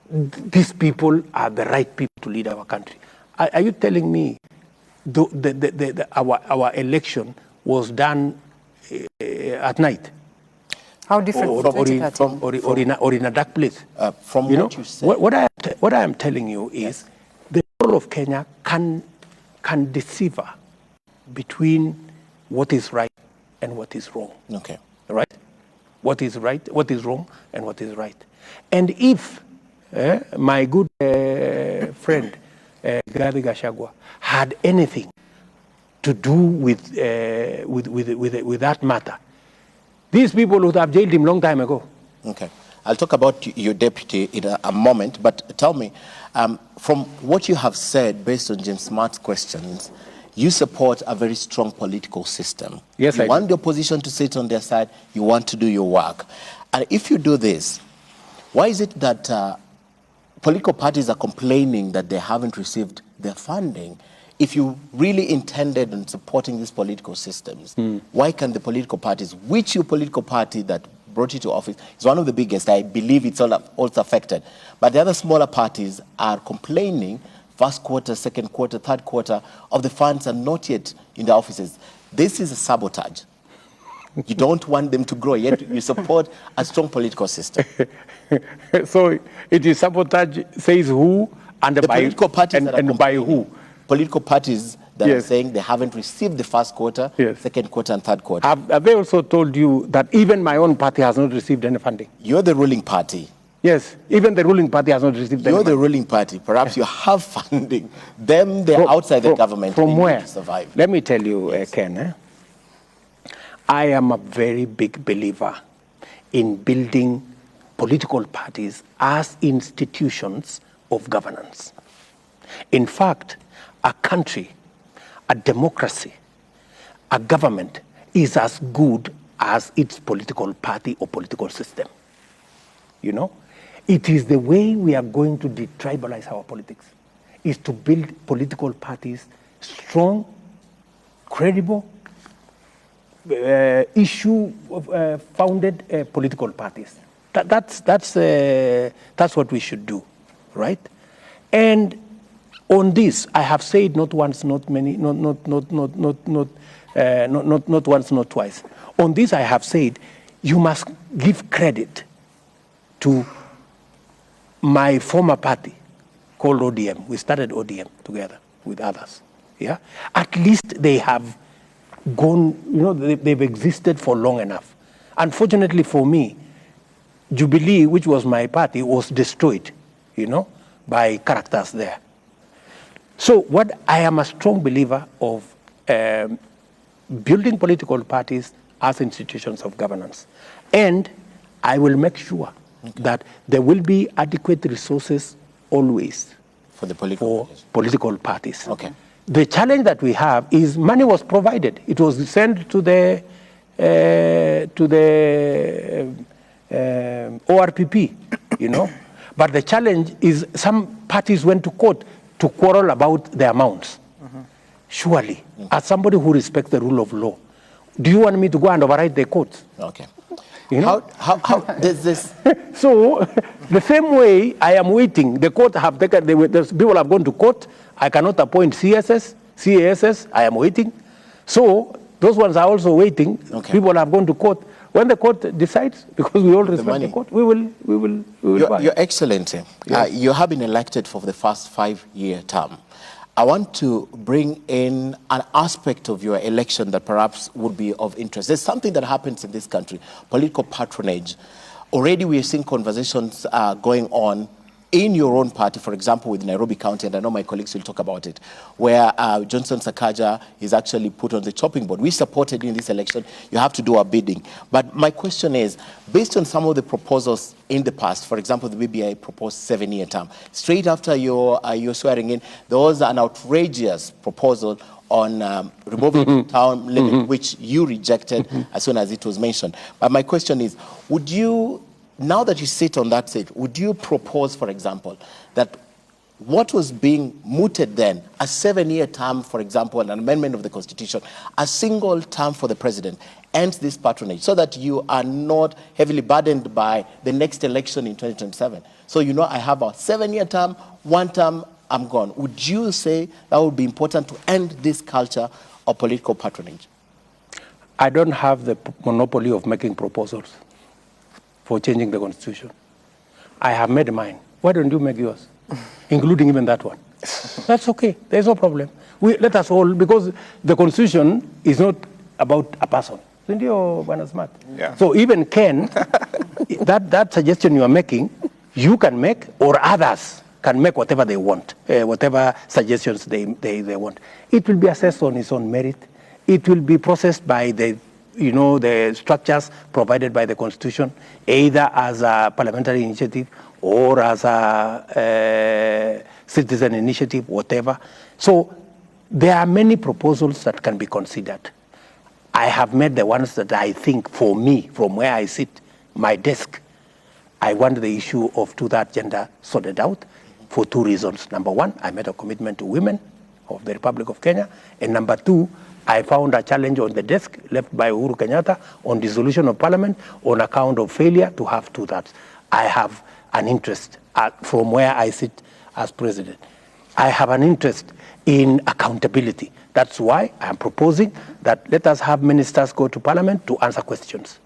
these people are the right people to lead our country? Are you telling me our election was done at night? How different or in a dark place? From you what you said. What I am telling you is the people of Kenya can decipher between what is right and what is wrong. Okay. Right? What is right, what is wrong, and what is right. And if my good friend Gadi Gachagua had anything to do with that matter, these people would have jailed him long time ago. Okay. I'll talk about your deputy in a moment, but tell me, from what you have said based on James Smart's questions, you support a very strong political system. Yes, you I want the opposition to sit on their side, you want to do your work. And if you do this, why is it that political parties are complaining that they haven't received their funding? If you really intended on supporting these political systems, why can the political parties, which your political party that brought you to office is one of the biggest, I believe it's also affected, but the other smaller parties are complaining first quarter, second quarter, third quarter of the funds are not yet in the offices. This is a sabotage. You don't want them to grow, yet you support a strong political system. So it is sabotage, says who, and the by, political parties and by who? Political parties that Yes. are saying they haven't received the first quarter, second quarter, and third quarter. Have they also told you that even my own party has not received any funding? You're the ruling party. Yes, even the ruling party has not received any You're the funding. ruling party. Perhaps you have funding. Them, they're outside the government. From They need where? to survive. Let me tell you, Ken, I am a very big believer in building political parties as institutions of governance. In fact, a country, a democracy, a government is as good as its political party or political system. You know, it is the way we are going to detribalize our politics, is to build political parties, strong, credible, issue-founded political parties. That's what we should do, right? And on this, I have said not once, not many, not once, not twice. On this, I have said you must give credit to my former party called ODM. We started ODM together with others. Yeah, at least they have gone. You know, they've existed for long enough. Unfortunately for me, Jubilee, which was my party, was destroyed. You know, by characters there. So what I am a strong believer of building political parties as institutions of governance. And I will make sure that there will be adequate resources always for the political parties. Okay. The challenge that we have is money was provided. It was sent to the ORPP, you know. But the challenge is some parties went to court to quarrel about the amounts. Surely, as somebody who respects the rule of law, do you want me to go and override the courts? Okay. You know? How does this? So, the same way I am waiting, the court have taken, the people have gone to court, I cannot appoint CASs, I am waiting. So, those ones are also waiting. Okay. People have gone to court. When the court decides, because we all respect the court, we will Your Excellency, you have been elected for the first 5-year term. I want to bring in an aspect of your election that perhaps would be of interest. There's something that happens in this country, political patronage. Already we are seeing conversations going on in your own party, for example, with Nairobi County, and I know my colleagues will talk about it, where Johnson Sakaja is actually put on the chopping board. We supported you in this election. You have to do our bidding. But my question is, based on some of the proposals in the past, for example, the BBI proposed 7-year term. Straight after your swearing in, there was an outrageous proposal on removing the term limit, which you rejected as soon as it was mentioned. But my question is, would you, now that you sit on that seat, would you propose, for example, that what was being mooted then, a 7-year term, for example, an amendment of the Constitution, a single term for the president, ends this patronage so that you are not heavily burdened by the next election in 2027? So, you know, I have a 7-year term, 1 term, I'm gone. Would you say that would be important to end this culture of political patronage? I don't have the monopoly of making proposals for changing the Constitution. I have made mine. Why don't you make yours? Including even that one. That's okay. There's no problem. Let us all, because the Constitution is not about a person. Yeah. So even Ken, that suggestion you are making, you can make, or others can make whatever they want, whatever suggestions they want. It will be assessed on its own merit. It will be processed by the structures provided by the Constitution, either as a parliamentary initiative or as a citizen initiative, whatever. So there are many proposals that can be considered. I have made the ones that I think, for me, from where I sit, my desk, I want the issue of two-thirds gender sorted out for 2 reasons. Number 1, I made a commitment to women of the Republic of Kenya. And number 2, I found a challenge on the desk left by Uhuru Kenyatta on dissolution of parliament on account of failure to have two-thirds. I have an interest from where I sit as president. I have an interest in accountability. That's why I'm proposing that let us have ministers go to parliament to answer questions.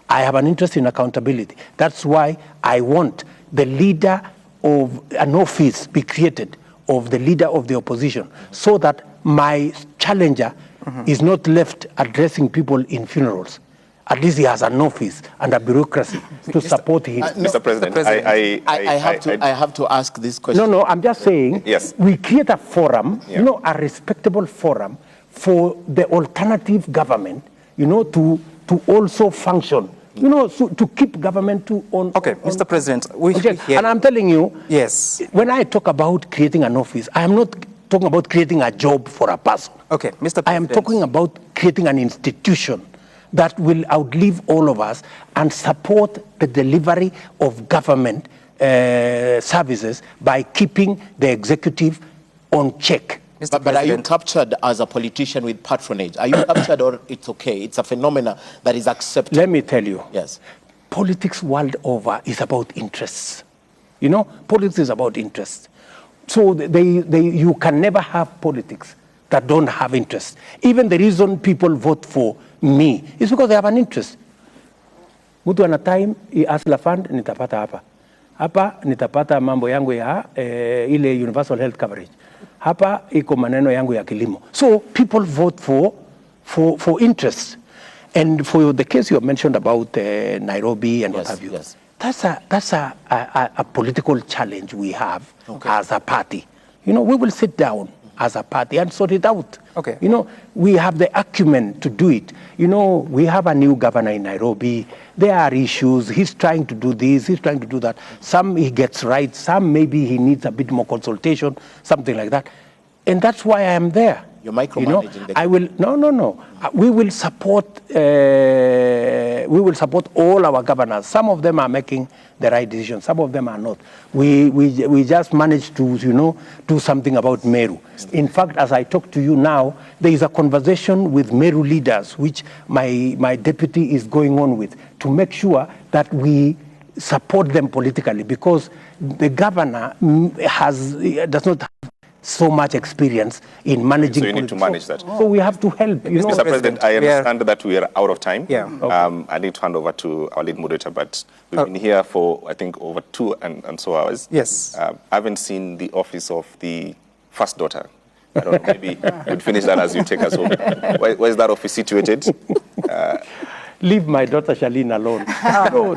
I have an interest in accountability. That's why I want the leader of an office be created of the leader of the opposition, so that my challenger is not left addressing people in funerals. At least he has an office and a bureaucracy to support him. Mr. President, I have to ask this question. No, I'm just saying, yes, we create a forum, a respectable forum for the alternative government, to also function. So to keep government on. Okay, Mr. President, and I'm telling you, yes, when I talk about creating an office, I am not talking about creating a job for a person. Okay, Mr. President, I am talking about creating an institution that will outlive all of us and support the delivery of government services by keeping the executive on check. But are you captured as a politician with patronage? Are you captured, or it's okay? It's a phenomena that is accepted. Let me tell you. Yes. Politics world over is about interests. Politics is about interests. So you can never have politics that don't have interest. Even the reason people vote for me is because they have an interest. Mtu ana time, asla fund, nitapata hapa. Hapa nitapata mambo yangu ya ile universal health coverage. Hapa iko maneno yangu ya kilimo. So people vote for interest. And for the case you have mentioned about Nairobi and what have you, that's a political challenge we have as a party. We will sit down as a party and sort it out. Okay. We have the acumen to do it. We have a new governor in Nairobi. There are issues. He's trying to do this, he's trying to do that. Some he gets right, some maybe he needs a bit more consultation, something like that. And that's why I am there. You're micromanaging I will no. We will support all our governors. Some of them are making the right decision, some of them are not. We just managed to do something about Meru. In fact, as I talk to you now, there is a conversation with Meru leaders, which my deputy is going on with, to make sure that we support them politically, because the governor does not have so much experience in managing. So you need to manage that. So we have to help. Mr. President, I understand that we are out of time. Yeah. Okay. I need to hand over to our lead moderator, but we've been here for, I think, over 2 and so hours. Yes. I haven't seen the office of the first daughter. I don't know, maybe you'd finish that as you take us home. Where is that office situated? Leave my daughter Charlene alone.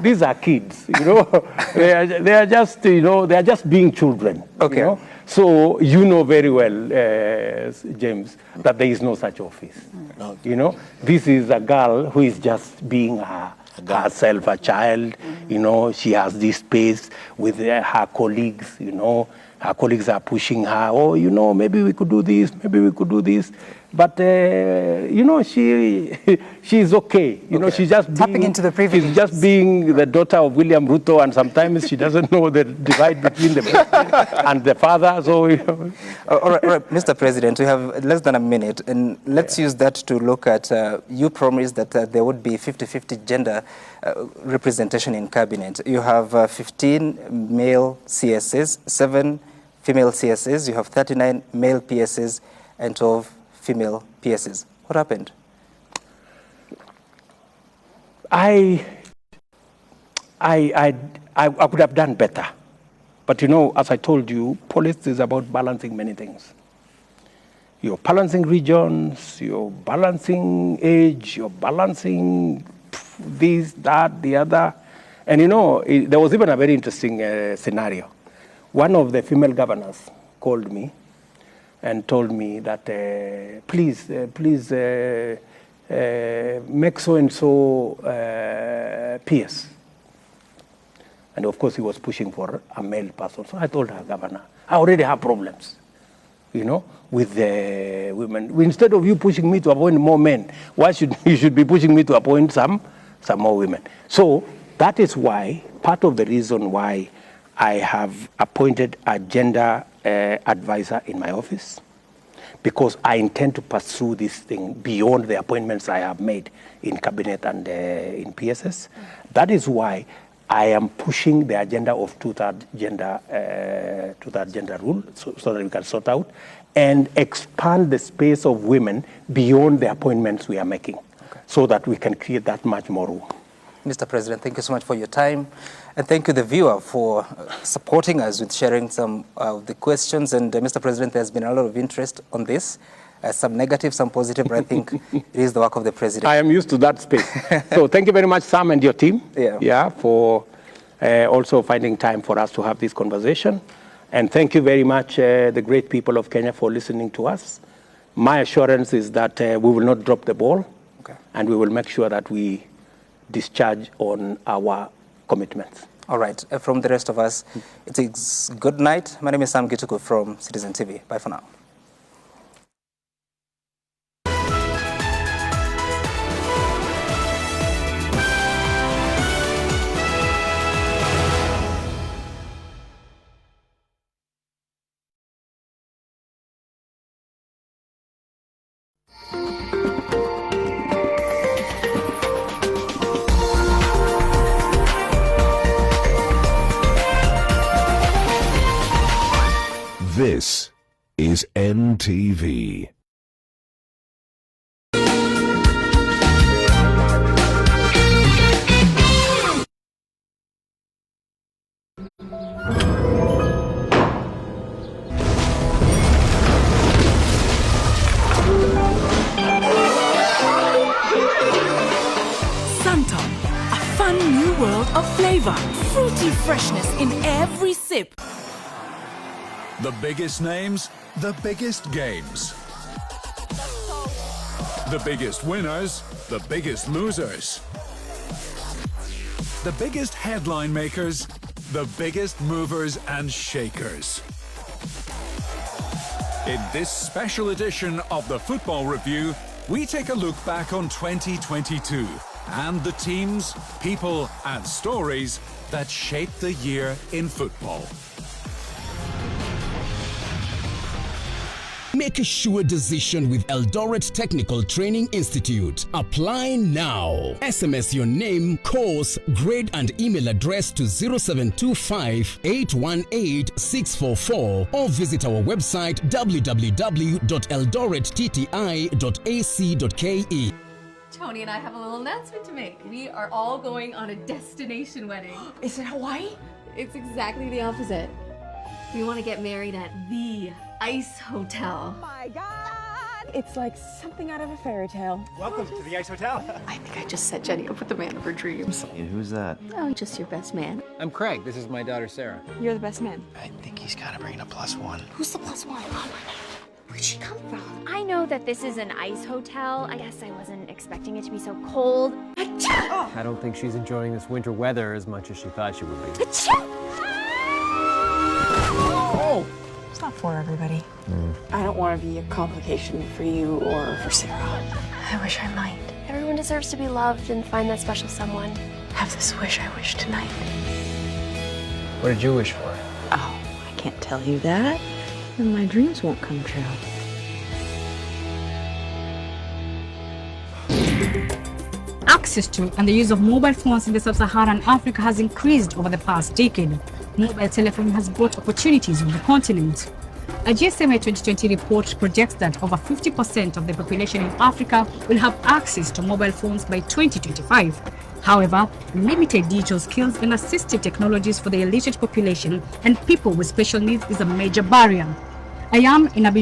These are kids. They are just they are just being children. Okay. So very well, James, that there is no such office. This is a girl who is just being herself, a child. She has this space with her colleagues. Her colleagues are pushing her. Oh, maybe we could do this. Maybe we could do this. But you know, she's okay. You know, she's just tapping into the privilege. She's just being the daughter of William Ruto, and sometimes she doesn't know the divide between the president and the father. So, you know. All right, Mr. President, we have less than a minute, and let's use that to look at. You promised that there would be 50-50 gender representation in cabinet. You have 15 male CSs, 7 female CSs. You have 39 male PSs, and 12 female PSs. What happened? I could have done better. But you know, as I told you, politics is about balancing many things. You're balancing regions, you're balancing age, you're balancing this, that, the other. And you know, there was even a very interesting scenario. One of the female governors called me and told me that please make so-and-so PS. And of course, he was pushing for a male person. So I told her, Governor, I already have problems, you know, with the women. Instead of you pushing me to appoint more men, you should be pushing me to appoint some more women. So that is why, part of the reason why I have appointed a gender advisor in my office, because I intend to pursue this thing beyond the appointments I have made in cabinet and in PSS. That is why I am pushing the agenda of two-third gender rule so that we can sort out and expand the space of women beyond the appointments we are making, so that we can create that much more room. Mr. President, thank you so much for your time. And thank you, the viewer, for supporting us with sharing some of the questions. And Mr. President, there's been a lot of interest on this. Some negative, some positive, but I think it is the work of the President. I am used to that space. So thank you very much, Sam, and your team, for also finding time for us to have this conversation. And thank you very much, the great people of Kenya, for listening to us. My assurance is that we will not drop the ball, and we will make sure that we discharge on our commitments. All right. From the rest of us, it is good night. My name is Sam Gituku from Citizen TV. Bye for now. This is NTV. Santon, a fun new world of flavor, fruity freshness in every sip. The biggest names, the biggest games. The biggest winners, the biggest losers. The biggest headline makers, the biggest movers and shakers. In this special edition of the Football Review, we take a look back on 2022 and the teams, people and stories that shaped the year in football. Make a sure decision with Eldoret Technical Training Institute. Apply now. SMS your name, course, grade and email address to 0725 818 644 or visit our website www.eldorettti.ac.ke. Tony and I have a little announcement to make. We are all going on a destination wedding. Is it Hawaii? It's exactly the opposite. We want to get married at the Ice Hotel. Oh my God! It's like something out of a fairy tale. Welcome to the Ice Hotel. I think I just set Jenny up with the man of her dreams. And who's that? Oh, just your best man. I'm Craig. This is my daughter, Sarah. You're the best man. I think he's got to bring a +1. Who's the +1? Oh my God. Where'd she come from? I know that this is an ice hotel. I guess I wasn't expecting it to be so cold. I don't think she's enjoying this winter weather as much as she thought she would be. Oh! It's not for everybody. I don't want to be a complication for you or for Sarah. I wish I might. Everyone deserves to be loved and find that special someone. Have this wish I wish tonight. What did you wish for? Oh, I can't tell you that. Then my dreams won't come true. Access to and the use of mobile phones in the sub-Saharan Africa has increased over the past decade. Mobile telephony has brought opportunities on the continent. A GSMA 2020 report projects that over 50% of the population in Africa will have access to mobile phones by 2025. However, limited digital skills and assistive technologies for the illiterate population and people with special needs is a major barrier. I am in Abidjan.